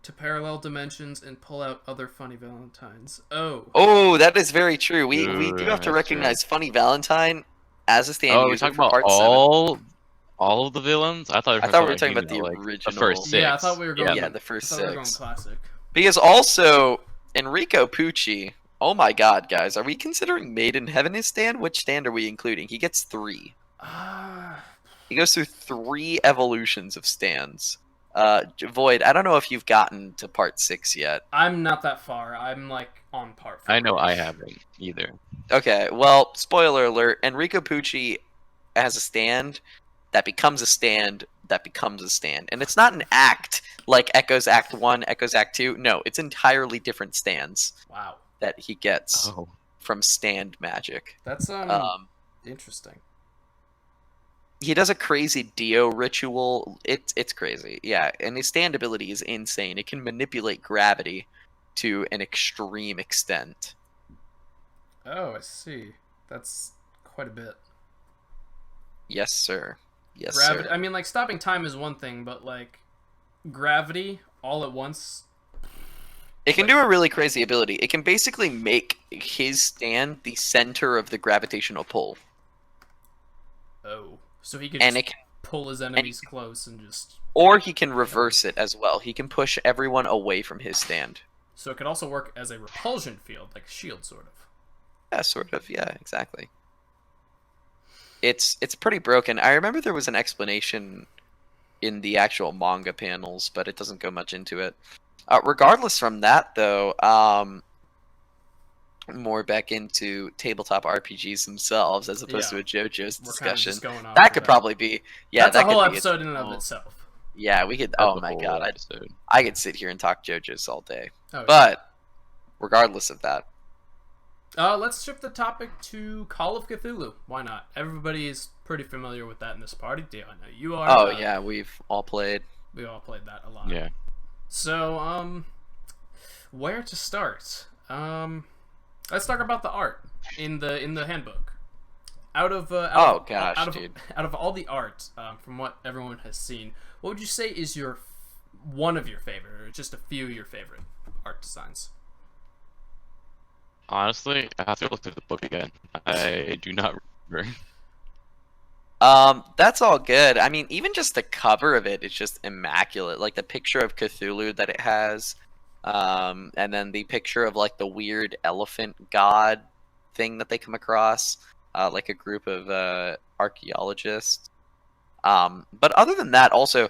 Speaker 2: to parallel dimensions and pull out other Funny Valentines. Oh.
Speaker 1: Oh, that is very true. We
Speaker 3: Ooh,
Speaker 1: do have to
Speaker 3: that's true.
Speaker 1: recognize Funny Valentine as a stand
Speaker 3: Oh, we're
Speaker 1: user
Speaker 3: talking
Speaker 1: for
Speaker 3: about
Speaker 1: part 7.
Speaker 3: all of the villains? I thought we
Speaker 1: I
Speaker 3: were
Speaker 1: thought we were
Speaker 3: talking
Speaker 1: talking about the
Speaker 3: like the
Speaker 1: original.
Speaker 3: first 6.
Speaker 2: Yeah, I thought we were going.
Speaker 1: Yeah,
Speaker 2: I
Speaker 1: the first
Speaker 2: thought we were going
Speaker 1: 6.
Speaker 2: classic.
Speaker 1: Because also Enrico Pucci. Oh my God, guys, are we considering Made in Heaven his stand? Which stand are we including? He gets 3.
Speaker 2: Ah.
Speaker 1: He goes through 3 evolutions of stands. Void, I don't know if you've gotten to part 6 yet.
Speaker 2: I'm not that far. I'm like on part 4.
Speaker 3: I know I haven't either.
Speaker 1: Okay, well, spoiler alert, Enrico Pucci has a stand that becomes a stand that becomes a stand. And it's not an act like Echo's Act 1, Echo's Act 2. No, it's entirely different stands
Speaker 2: Wow.
Speaker 1: that he gets
Speaker 3: Oh,
Speaker 1: from stand magic.
Speaker 2: That's interesting.
Speaker 1: He does a crazy Dio ritual. It's crazy. Yeah, and his stand ability is insane. It can manipulate gravity to an extreme extent.
Speaker 2: Oh, I see. That's quite a bit.
Speaker 1: Yes, sir. Yes,
Speaker 2: Gravity.
Speaker 1: sir.
Speaker 2: I mean, like stopping time is one thing, but like gravity all at once.
Speaker 1: It can do a really crazy ability. It can basically make his stand the center of the gravitational pull.
Speaker 2: Oh, so he could
Speaker 1: And
Speaker 2: just
Speaker 1: it can,
Speaker 2: pull his enemies close and just.
Speaker 1: or he can reverse it as well. He can push everyone away from his stand.
Speaker 2: So it could also work as a repulsion field, like a shield, sort of.
Speaker 1: Yeah, sort of. Yeah, exactly. It's pretty broken. I remember there was an explanation in the actual manga panels, but it doesn't go much into it. Regardless from that, though, more back into tabletop RPGs themselves as opposed to a JoJo's
Speaker 2: We're kind of
Speaker 1: discussion.
Speaker 2: just going off
Speaker 1: That
Speaker 2: of
Speaker 1: could probably be, yeah,
Speaker 2: That's
Speaker 1: that
Speaker 2: a whole
Speaker 1: could be
Speaker 2: episode in and
Speaker 1: whole-
Speaker 2: of itself.
Speaker 1: Yeah, we could.
Speaker 3: that's
Speaker 1: Oh
Speaker 3: a
Speaker 1: my
Speaker 3: whole
Speaker 1: God,
Speaker 3: episode.
Speaker 1: I could sit here and talk JoJo's all day.
Speaker 2: Oh, yeah.
Speaker 1: But regardless of that,
Speaker 2: Let's shift the topic to Call of Cthulhu. Why not? Everybody is pretty familiar with that in this party. Dio, I know you are.
Speaker 1: oh
Speaker 2: but
Speaker 1: yeah, we've all played.
Speaker 2: we all played that a lot.
Speaker 3: Yeah.
Speaker 2: So, where to start? Let's talk about the art in the handbook. Out of
Speaker 1: Oh, gosh,
Speaker 2: out of,
Speaker 1: dude.
Speaker 2: out of all the art, from what everyone has seen, what would you say is one of your favorite, or just a few of your favorite art designs?
Speaker 3: Honestly, I have to look through the book again. I do not remember.
Speaker 1: That's all good. I mean, even just the cover of it is just immaculate. Like the picture of Cthulhu that it has, and then the picture of like the weird elephant god thing that they come across, like a group of archaeologists. But other than that, also,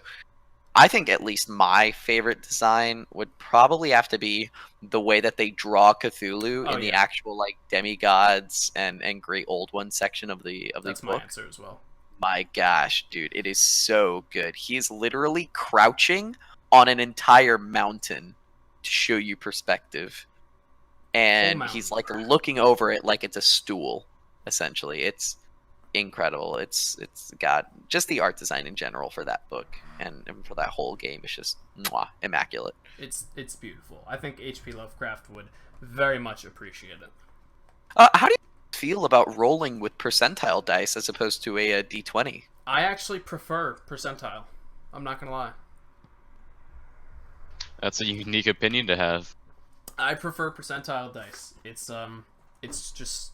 Speaker 1: I think at least my favorite design would probably have to be the way that they draw Cthulhu
Speaker 2: Oh,
Speaker 1: in the
Speaker 2: yeah.
Speaker 1: actual like demigods and Great Old One section of the
Speaker 2: That's
Speaker 1: book.
Speaker 2: my answer as well.
Speaker 1: My gosh, dude, it is so good. He is literally crouching on an entire mountain to show you perspective. And
Speaker 2: mountain.
Speaker 1: he's like looking over it like it's a stool, essentially. It's incredible. It's God, just the art design in general for that book and for that whole game is just immaculate.
Speaker 2: It's beautiful. I think H.P. Lovecraft would very much appreciate it.
Speaker 1: How do you feel about rolling with percentile dice as opposed to a D20?
Speaker 2: I actually prefer percentile. I'm not gonna lie.
Speaker 3: That's a unique opinion to have.
Speaker 2: I prefer percentile dice. It's just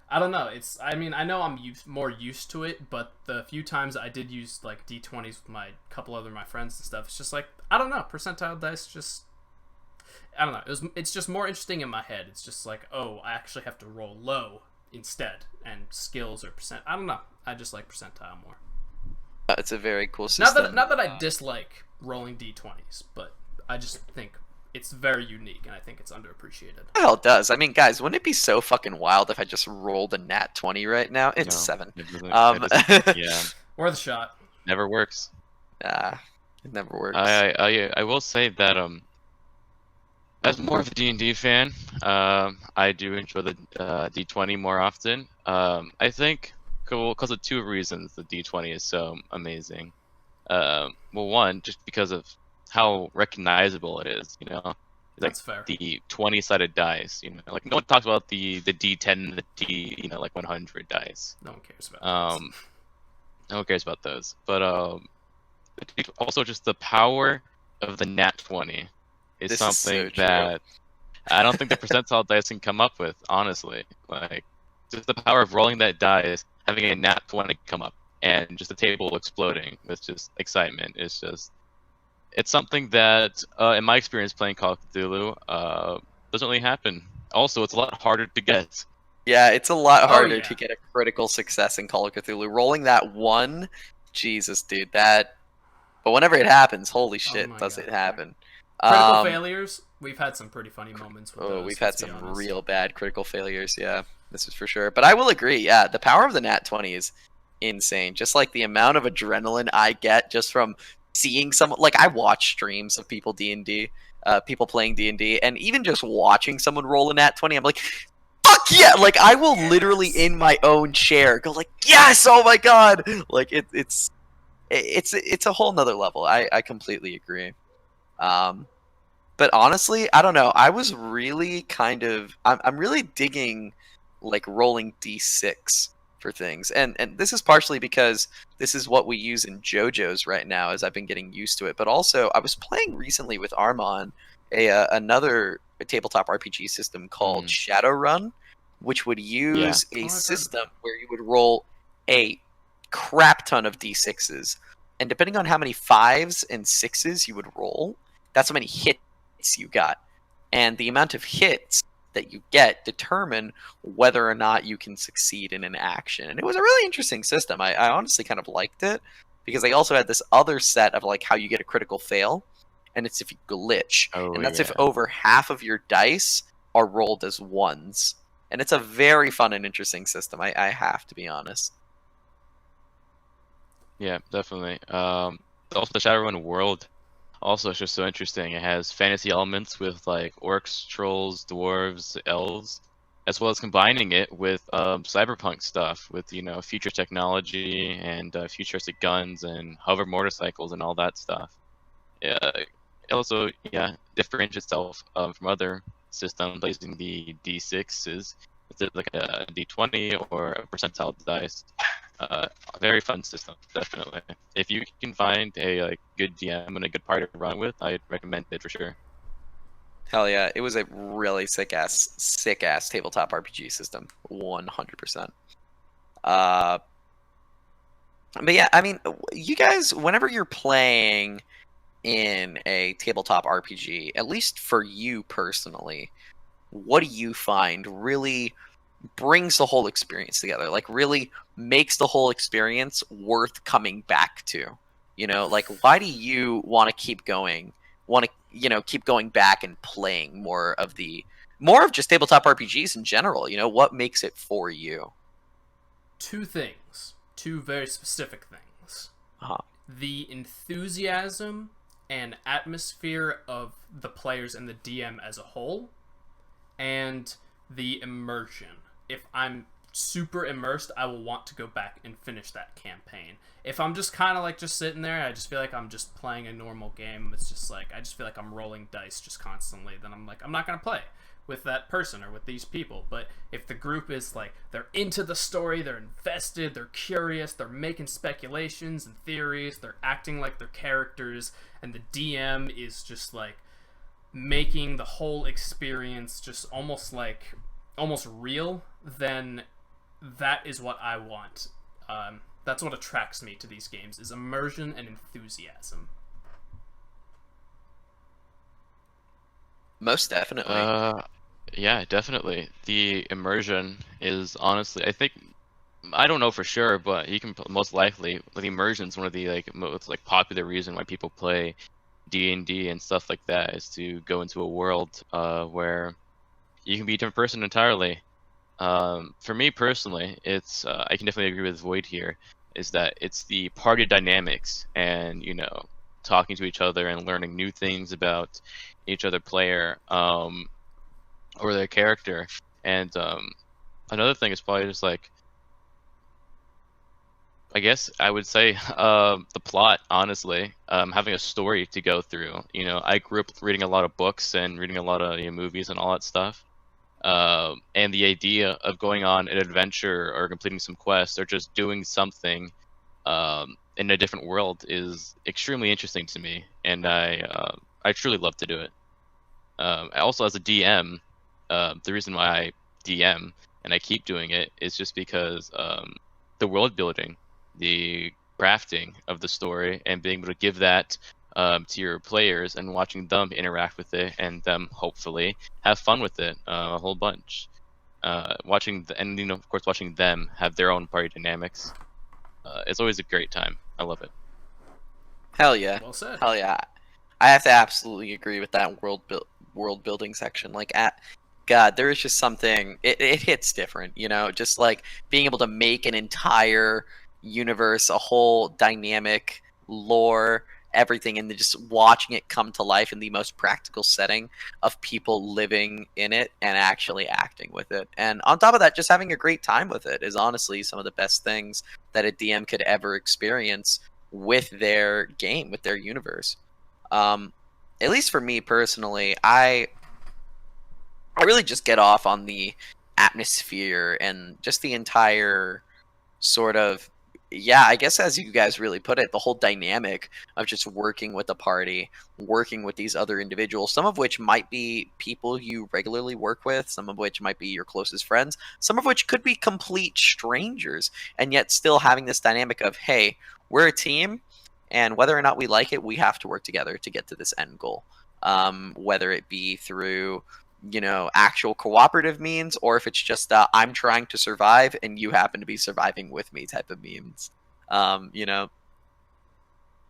Speaker 2: I don't know. I mean, I know I'm more used to it, but the few times I did use like D20s with my couple other my friends and stuff, it's just like I don't know. Percentile dice just I don't know. It's just more interesting in my head. It's just like, oh, I actually have to roll low instead, and skills or percent. I don't know. I just like percentile more.
Speaker 1: It's a very cool system.
Speaker 2: Not that I dislike rolling D20s, but I just think it's very unique, and I think it's underappreciated.
Speaker 1: The hell it does. I mean, guys, wouldn't it be so fucking wild if I just rolled a nat 20 right now? It's 7.
Speaker 3: Yeah,
Speaker 2: Worth a shot.
Speaker 3: never works.
Speaker 1: It never works.
Speaker 3: I will say that as more of a D&D fan, I do enjoy the D20 more often. I think because of 2 reasons the D20 is so amazing. Well, one, just because of how recognizable it is, you know. It's
Speaker 2: That's fair.
Speaker 3: The 20-sided dice, you know, like no one talks about the D10 and the D, you know, like 100 dice.
Speaker 2: No one cares about those.
Speaker 3: No one cares about those. But also just the power of the nat 20 is
Speaker 1: This
Speaker 3: something
Speaker 1: is so
Speaker 3: that I don't think the percentile dice can come up with, honestly. Like just the power of rolling that dice, having a nat 20 come up, and just the table exploding with just excitement is just. It's something that, in my experience playing Call of Cthulhu, doesn't really happen. Also, it's a lot harder to get.
Speaker 1: Yeah, it's a lot harder
Speaker 2: yeah.
Speaker 1: to get a critical success in Call of Cthulhu. Rolling that 1, Jesus, dude, that. But whenever it happens, holy shit,
Speaker 2: my
Speaker 1: does
Speaker 2: God.
Speaker 1: it happen?
Speaker 2: Critical failures. We've had some pretty funny moments with those.
Speaker 1: We've had
Speaker 2: let's be
Speaker 1: some
Speaker 2: honest.
Speaker 1: real bad critical failures. Yeah, this is for sure. But I will agree. Yeah, the power of the nat 20 is insane. Just like the amount of adrenaline I get just from seeing someone. Like I watch streams of people D&D, people playing D&D, and even just watching someone roll a nat 20, I'm like, fuck yeah! Like I will literally in my own chair go like, yes! Oh my god! Like it's a whole nother level. I completely agree. But honestly, I don't know. I was really I'm really digging like rolling d6 for things, and this is partially because this is what we use in JoJo's right now, as I've been getting used to it. But also, I was playing recently with Armon another tabletop RPG system called Shadowrun, which would use a system where you would roll a crap ton of d6s, and depending on how many 5s and 6s you would roll, that's how many hits you got, and the amount of hits that you get determine whether or not you can succeed in an action. And it was a really interesting system. I honestly kind of liked it because they also had this other set of like how you get a critical fail, and it's if you glitch, and that's if over half of your dice are rolled as 1s, and it's a very fun and interesting system. I have to be honest.
Speaker 3: Yeah, definitely. Also, the Shadowrun world also is just so interesting. It has fantasy elements with like orcs, trolls, dwarves, elves, as well as combining it with cyberpunk stuff with, you know, future technology and futuristic guns and hover motorcycles and all that stuff. Yeah, it also differentiates itself from other systems using the D6s. It's like a D20 or a percentile dice. A very fun system, definitely. If you can find a like good DM and a good party to run with, I'd recommend it for sure.
Speaker 1: Hell yeah, it was a really sick ass tabletop RPG system, 100%. But yeah, I mean, you guys, whenever you're playing in a tabletop RPG, at least for you personally, what do you find really brings the whole experience together, like really makes the whole experience worth coming back to? You know, like why do you want to keep going, keep going back and playing more of just tabletop RPGs in general? You know, what makes it for you?
Speaker 2: 2 things, 2 very specific things.
Speaker 1: Uh-huh.
Speaker 2: The enthusiasm and atmosphere of the players and the DM as a whole, and the immersion. If I'm super immersed, I will want to go back and finish that campaign. If I'm just kind of like just sitting there, I just feel like I'm just playing a normal game. It's just like I just feel like I'm rolling dice just constantly. Then I'm like, I'm not gonna play with that person or with these people. But if the group is like, they're into the story, they're invested, they're curious, they're making speculations and theories, they're acting like they're characters, and the DM is just like making the whole experience just almost real, then that is what I want. That's what attracts me to these games, is immersion and enthusiasm.
Speaker 1: Most definitely.
Speaker 3: Yeah, definitely. The immersion is honestly, I don't know for sure, but you can most likely the immersion is one of the most popular reason why people play D&D and stuff like that, is to go into a world where you can be a different person entirely. For me personally, it's I can definitely agree with Void here, is that it's the party dynamics and talking to each other and learning new things about each other player or their character. And another thing is probably just I guess I would say the plot, honestly, having a story to go through. I grew up reading a lot of books and reading a lot of movies and all that stuff. And the idea of going on an adventure or completing some quests or just doing something in a different world is extremely interesting to me, and I truly love to do it. Also, as a DM, the reason why I DM and I keep doing it is just because the world building, the crafting of the story, and being able to give that to your players and watching them interact with it and them hopefully have fun with it a whole bunch. And of course watching them have their own party dynamics. It's always a great time. I love it.
Speaker 1: Hell yeah.
Speaker 2: Well said.
Speaker 1: Hell yeah. I have to absolutely agree with that world building section. God, there is just something, it hits different, just being able to make an entire universe, a whole dynamic lore, everything, and then just watching it come to life in the most practical setting of people living in it and actually acting with it. And on top of that, just having a great time with it is honestly some of the best things that a DM could ever experience with their game, with their universe. At least for me personally, I really just get off on the atmosphere and just the entire sort of, I guess as you guys really put it, the whole dynamic of just working with a party, working with these other individuals, some of which might be people you regularly work with, some of which might be your closest friends, some of which could be complete strangers, and yet still having this dynamic of, hey, we're a team, and whether or not we like it, we have to work together to get to this end goal. Whether it be through actual cooperative means, or if it's just I'm trying to survive and you happen to be surviving with me type of means.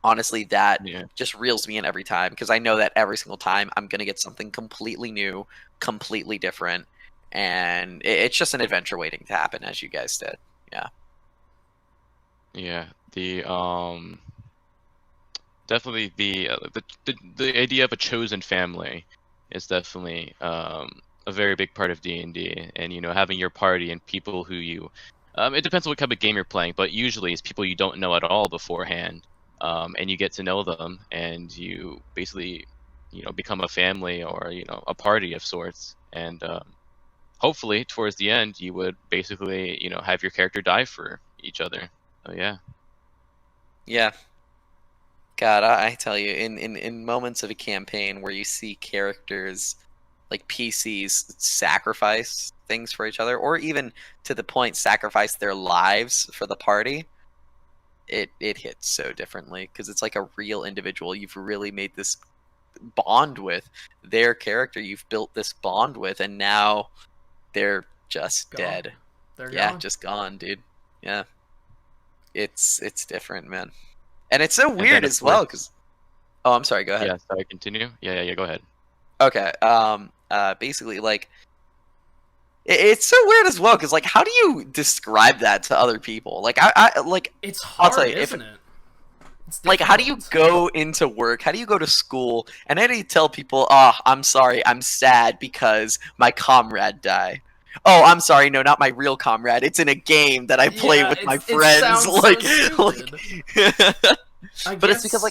Speaker 1: Honestly, that just reels me in every time, because I know that every single time I'm going to get something completely new, completely different, and it's just an adventure waiting to happen, as you guys did.
Speaker 3: Yeah, the definitely the idea of a chosen family is definitely a very big part of D&D, and having your party and people who you it depends on what type of game you're playing, but usually it's people you don't know at all beforehand, and you get to know them, and you basically become a family or a party of sorts, and hopefully towards the end you would basically have your character die for each other. So
Speaker 1: yeah. God, I tell you, in moments of a campaign where you see characters like PCs sacrifice things for each other, or even to the point sacrifice their lives for the party, it hits so differently, because it's like a real individual you've really made this bond with, their character you've built this bond with, and now they're just dead.
Speaker 2: They're gone.
Speaker 1: Just gone, dude. Yeah, it's different, man. And it's so weird as well, because... Oh, I'm sorry, go ahead.
Speaker 3: Yeah, sorry, continue? Yeah, go ahead.
Speaker 1: Okay, basically, it's so weird as well, because, how do you describe that to other people?
Speaker 2: It's hard,
Speaker 1: I'll tell you,
Speaker 2: isn't it?
Speaker 1: How do you go into work, how do you go to school, and how do you tell people, oh, I'm sorry, I'm sad because my comrade died? Oh, I'm sorry, no, not my real comrade. It's in a game that I play with my friends. But it's because,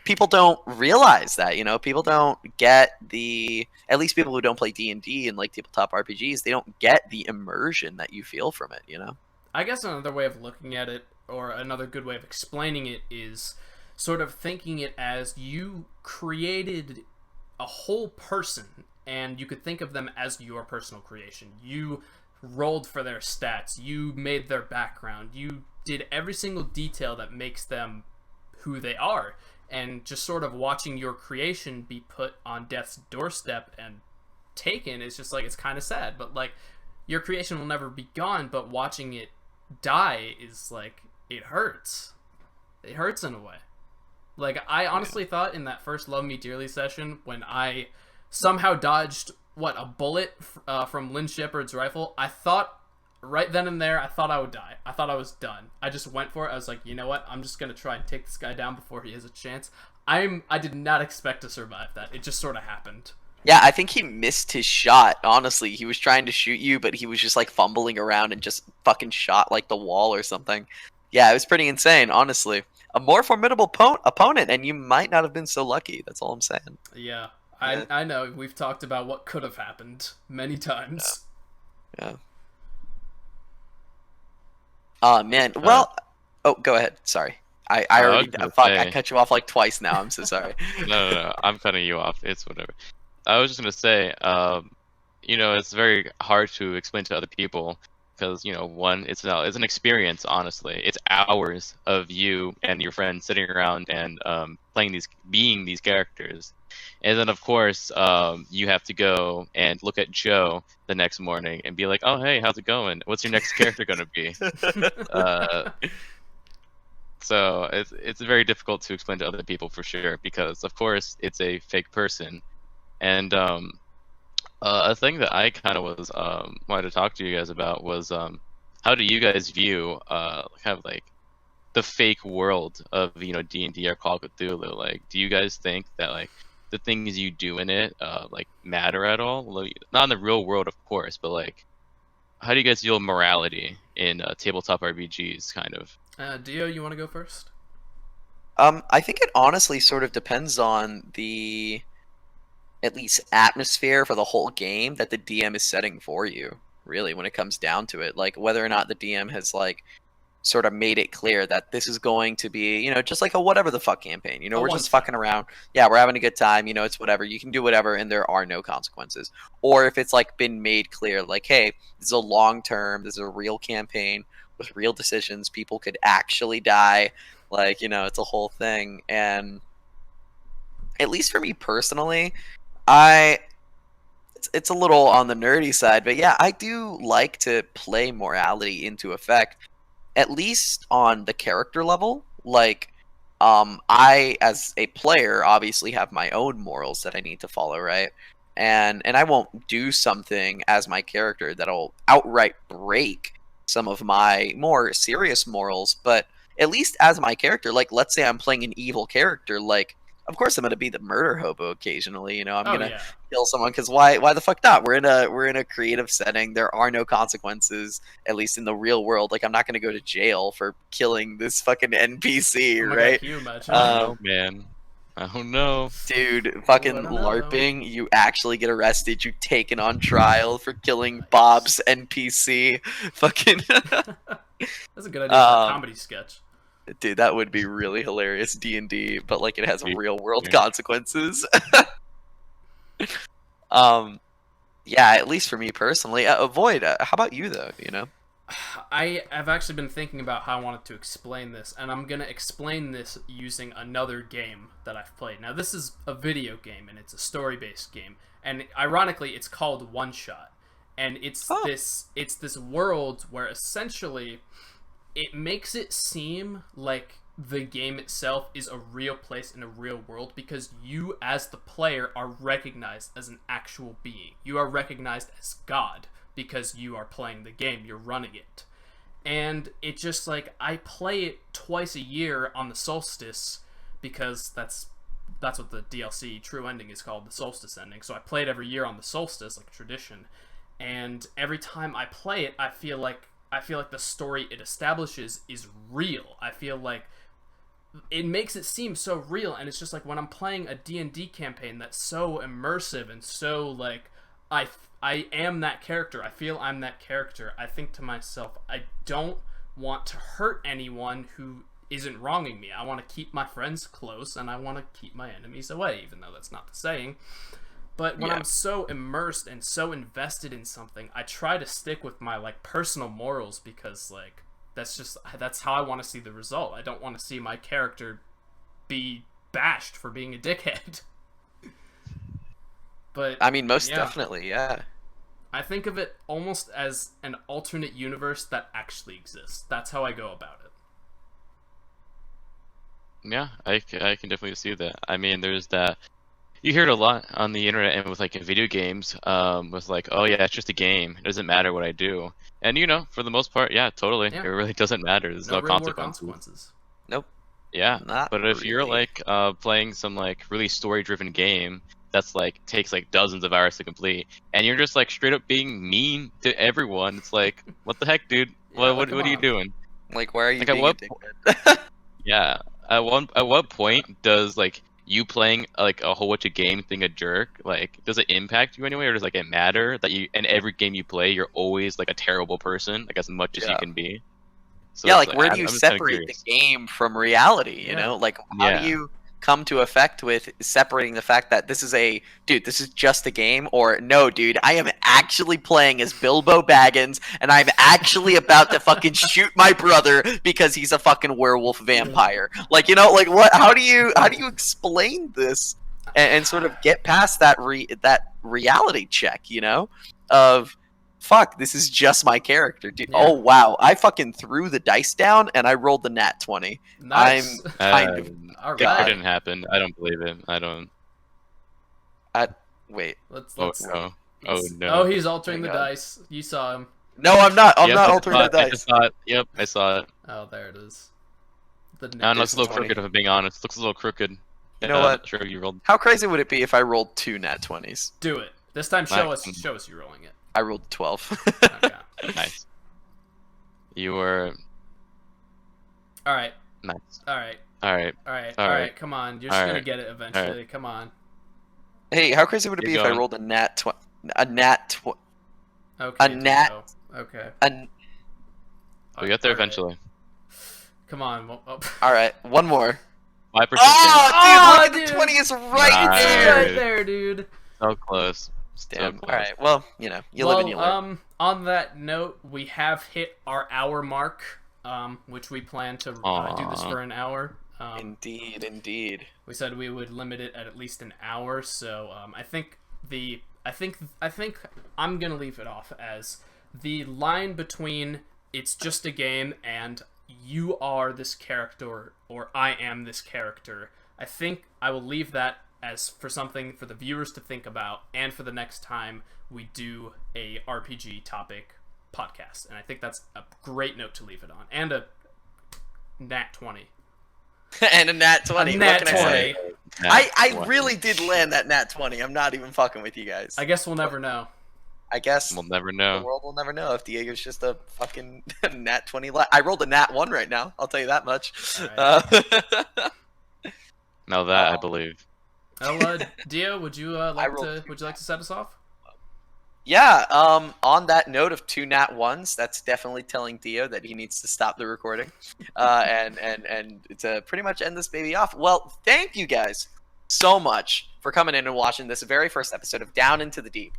Speaker 1: people don't realize that, people don't get at least people who don't play D&D and tabletop RPGs, they don't get the immersion that you feel from it,
Speaker 2: I guess another way of looking at it, or another good way of explaining it, is sort of thinking it as you created a whole person, and you could think of them as your personal creation. You rolled for their stats, you made their background, you did every single detail that makes them who they are, and just sort of watching your creation be put on death's doorstep and taken is just like, it's kind of sad, but like, your creation will never be gone, but watching it die is like, it hurts in a way. Like, I honestly thought in that first Love Me Dearly session, when I somehow dodged a bullet from Lynn Shepard's rifle, I thought right then and there, I thought I would die. I thought I was done. I just went for it. I was like, you know what? I'm just gonna try and take this guy down before he has a chance. I did not expect to survive that. It just sort of happened.
Speaker 1: Yeah, I think he missed his shot, honestly. He was trying to shoot you, but he was just like fumbling around and just fucking shot like the wall or something. Yeah, it was pretty insane, honestly. A more formidable opponent, and you might not have been so lucky. That's all I'm saying.
Speaker 2: Yeah, I know. We've talked about what could have happened many times.
Speaker 1: Yeah. Oh, man. Well, go ahead. Sorry. I already, I cut you off like twice now. I'm so sorry.
Speaker 3: No. I'm cutting you off. It's whatever. I was just going to say, it's very hard to explain to other people because, one, it's an experience, honestly. It's hours of you and your friends sitting around and being these characters. And then, of course, you have to go and look at Joe the next morning and be like, oh, hey, how's it going? What's your next character going to be? So it's very difficult to explain to other people for sure because, of course, it's a fake person. And a thing that I kind of was wanted to talk to you guys about was how do you guys view kind of like the fake world of D&D or Call of Cthulhu? Like, do you guys think that like the things you do in it like matter at all? Like, not in the real world, of course, but like how do you guys deal with morality in tabletop RPGs? Kind of.
Speaker 2: Dio, you want to go first?
Speaker 1: I think it honestly sort of depends on the at least atmosphere for the whole game that the DM is setting for you, really, when it comes down to it. Like, whether or not the DM has, like, sort of made it clear that this is going to be, just like a whatever the fuck campaign. We're just fucking around. Yeah, we're having a good time. It's whatever. You can do whatever, and there are no consequences. Or if it's, like, been made clear, like, hey, this is a long-term, this is a real campaign with real decisions. People could actually die. Like, it's a whole thing. And at least for me personally, it's a little on the nerdy side, but yeah, I do like to play morality into effect, at least on the character level. Like, I, as a player, obviously have my own morals that I need to follow, right? And I won't do something as my character that'll outright break some of my more serious morals, but at least as my character, like, let's say I'm playing an evil character, like, of course I'm gonna be the murder hobo occasionally. I'm gonna kill someone because why the fuck not? We're in a creative setting. There are no consequences, at least in the real world. Like, I'm not gonna go to jail for killing this fucking NPC, right?
Speaker 2: Can you imagine?
Speaker 3: Oh man, I don't know,
Speaker 1: dude. Fucking LARPing. You actually get arrested. You taken on trial for killing Bob's NPC. Fucking.
Speaker 2: That's a good idea for a comedy sketch.
Speaker 1: Dude, that would be really hilarious. D&D, but like it has real world consequences. Yeah, at least for me personally. Void, how about you though?
Speaker 2: I have actually been thinking about how I wanted to explain this, and I'm gonna explain this using another game that I've played. Now, this is a video game, and it's a story-based game, and ironically, it's called One Shot, and it's this world where essentially it makes it seem like the game itself is a real place in a real world because you, as the player, are recognized as an actual being. You are recognized as God because you are playing the game, you're running it. And it just, like, I play it twice a year on the solstice because that's what the DLC true ending is called, the solstice ending. So I play it every year on the solstice, like tradition. And every time I play it, I feel like the story it establishes is real. I feel like it makes it seem so real, and it's just like when I'm playing a D&D campaign that's so immersive and so like I am that character. I feel I'm that character. I think to myself, I don't want to hurt anyone who isn't wronging me. I want to keep my friends close, and I want to keep my enemies away, even though that's not the saying. But when I'm so immersed and so invested in something, I try to stick with my like personal morals, because like that's how I want to see the result. I don't want to see my character be bashed for being a dickhead. But
Speaker 1: I mean, most definitely, yeah.
Speaker 2: I think of it almost as an alternate universe that actually exists. That's how I go about it.
Speaker 3: Yeah, I can definitely see that. I mean, there's that. You hear it a lot on the internet and with like in video games, with like, oh yeah, it's just a game. It doesn't matter what I do. And you know, for the most part, yeah, totally.
Speaker 2: Yeah.
Speaker 3: It really doesn't matter. There's no
Speaker 2: real
Speaker 3: consequences.
Speaker 1: Nope.
Speaker 3: Yeah,
Speaker 1: Not
Speaker 3: but if you're
Speaker 1: really.
Speaker 3: like playing some like really story-driven game that's like takes like dozens of hours to complete, and you're just like straight up being mean to everyone, it's like, what the heck, dude?
Speaker 2: Yeah,
Speaker 3: What are you doing?
Speaker 1: Like, why are you
Speaker 3: Like, at
Speaker 1: being
Speaker 3: what
Speaker 1: a dickhead?
Speaker 3: Yeah. At what point does like you playing like a whole bunch of games being a jerk, like, does it impact you anyway, or does like it matter that you in every game you play you're always like a terrible person, like as much as you can be? So
Speaker 1: Yeah,
Speaker 3: it's
Speaker 1: like, where do you
Speaker 3: I'm just kinda
Speaker 1: separate the
Speaker 3: curious.
Speaker 1: game from reality, you know? Like, how do you come to effect with separating the fact that this is just a game, or no, dude, I am actually playing as Bilbo Baggins, and I'm actually about to fucking shoot my brother because he's a fucking werewolf vampire. Like, you know, like, what? How do you explain this and sort of get past that reality check, you know, of fuck, this is just my character, dude.
Speaker 2: Yeah.
Speaker 1: Oh wow, I fucking threw the dice down and I rolled the nat 20.
Speaker 2: Nice.
Speaker 1: I'm kind of
Speaker 2: All
Speaker 3: It
Speaker 2: right.
Speaker 3: didn't happen. I don't believe it. I don't.
Speaker 1: wait.
Speaker 2: Let's.
Speaker 3: Oh no. Oh no.
Speaker 2: Oh, he's altering
Speaker 1: Hang
Speaker 2: the
Speaker 1: on.
Speaker 2: dice. You saw him.
Speaker 1: No, I'm not. I'm
Speaker 3: Yep,
Speaker 1: not
Speaker 3: I
Speaker 1: altering
Speaker 3: saw
Speaker 1: the
Speaker 3: it. I
Speaker 1: dice.
Speaker 3: just saw it. Yep, I saw it.
Speaker 2: Oh, there it is. The
Speaker 3: I don't know, it's a little
Speaker 1: 20.
Speaker 3: crooked if I'm being honest. Looks a little crooked.
Speaker 1: You know what?
Speaker 3: Sure, you rolled.
Speaker 1: How crazy would it be if I rolled 2 nat 20s?
Speaker 2: Do it. This time, show
Speaker 3: Nice.
Speaker 2: us you rolling it.
Speaker 1: I rolled 12.
Speaker 2: Okay.
Speaker 3: Nice. You were
Speaker 2: All right.
Speaker 3: nice.
Speaker 2: All right.
Speaker 3: All right.
Speaker 2: All right.
Speaker 3: All
Speaker 2: All
Speaker 3: right.
Speaker 2: right. Come on. You're just
Speaker 3: All
Speaker 2: gonna
Speaker 3: right.
Speaker 2: get it eventually. Come on.
Speaker 1: Hey, how crazy would it
Speaker 3: Keep
Speaker 1: be if
Speaker 3: going.
Speaker 1: I rolled a nat 20? A nat 20?
Speaker 2: Okay.
Speaker 1: A nat-
Speaker 2: Dio. Okay.
Speaker 3: We'll get there
Speaker 2: All right.
Speaker 3: eventually.
Speaker 2: Come on. Oh.
Speaker 1: All right, one more.
Speaker 3: 5%
Speaker 1: Oh,
Speaker 2: Oh,
Speaker 1: dude, look at
Speaker 2: dude.
Speaker 1: the 20 is right
Speaker 3: Nice.
Speaker 1: there.
Speaker 2: Right there, dude.
Speaker 3: So close.
Speaker 1: Damn.
Speaker 3: So
Speaker 1: All
Speaker 3: close.
Speaker 1: right. Well, you know, you live and you learn.
Speaker 2: On that note, we have hit our hour mark, which we plan to do this
Speaker 3: Aw.
Speaker 2: for an hour.
Speaker 1: Indeed, indeed.
Speaker 2: We said we would limit it at least an hour, so I think I'm gonna leave it off as the line between it's just a game and you are this character or I am this character. I think I will leave that as for something for the viewers to think about, and for the next time we do a RPG topic podcast. And I think that's a great note to leave it on, and a nat 20.
Speaker 1: And a nat 20.
Speaker 2: A nat
Speaker 1: what can I say?
Speaker 2: 20.
Speaker 1: I really did land that nat 20. I'm not even fucking with you guys.
Speaker 2: I guess we'll never know.
Speaker 1: I guess
Speaker 3: We'll never
Speaker 1: the
Speaker 3: know.
Speaker 1: world will never know if Diego's just a fucking nat 20. I rolled a nat 1 right now. I'll tell you that much.
Speaker 2: All
Speaker 3: Now that I believe.
Speaker 2: Dio, would you like to set us off?
Speaker 1: Yeah, on that note of 2 nat 1s, that's definitely telling Dio that he needs to stop the recording. And to pretty much end this baby off. Well, thank you guys so much for coming in and watching this very first episode of Down into the Deep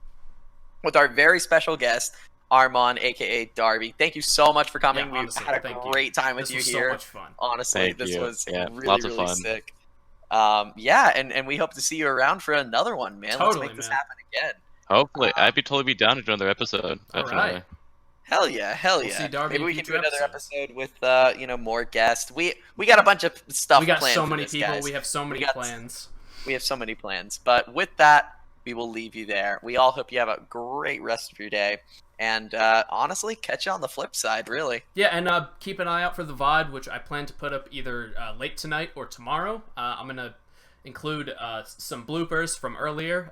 Speaker 1: with our very special guest, Armon, aka Darby. Thank you so much for coming.
Speaker 2: Yeah, honestly,
Speaker 1: We've had
Speaker 2: thank
Speaker 1: a
Speaker 2: you.
Speaker 1: great time with
Speaker 2: This
Speaker 1: you
Speaker 2: was
Speaker 1: here.
Speaker 2: so much fun.
Speaker 1: Honestly,
Speaker 3: Thank
Speaker 1: this
Speaker 3: you.
Speaker 1: was
Speaker 3: Yeah,
Speaker 1: really,
Speaker 3: lots of
Speaker 1: really
Speaker 3: fun.
Speaker 1: sick. Yeah, and we hope to see you around for another one, man.
Speaker 2: Totally,
Speaker 1: Let's make this
Speaker 2: man.
Speaker 1: happen again.
Speaker 3: Hopefully, I'd be totally down to do another episode.
Speaker 2: All
Speaker 3: Definitely.
Speaker 2: right.
Speaker 1: Hell yeah, hell
Speaker 2: We'll
Speaker 1: yeah.
Speaker 2: see Darby
Speaker 1: Maybe
Speaker 2: in
Speaker 1: we can do
Speaker 2: future
Speaker 1: another
Speaker 2: episodes.
Speaker 1: episode with more guests. We got a bunch of stuff
Speaker 2: We got
Speaker 1: planned
Speaker 2: so
Speaker 1: for
Speaker 2: many
Speaker 1: this,
Speaker 2: people.
Speaker 1: guys.
Speaker 2: We have so many
Speaker 1: got-
Speaker 2: plans.
Speaker 1: We have so many plans. But with that, we will leave you there. We all hope you have a great rest of your day. And honestly, catch you on the flip side, really.
Speaker 2: Yeah, and keep an eye out for the VOD, which I plan to put up either late tonight or tomorrow. I'm gonna include some bloopers from earlier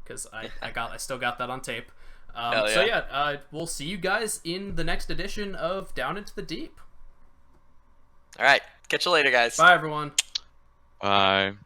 Speaker 2: because I still got that on tape.
Speaker 1: Hell
Speaker 2: So
Speaker 1: yeah.
Speaker 2: yeah, we'll see you guys in the next edition of Down into the Deep.
Speaker 1: All right. Catch you later, guys.
Speaker 2: Bye, everyone.
Speaker 3: Bye.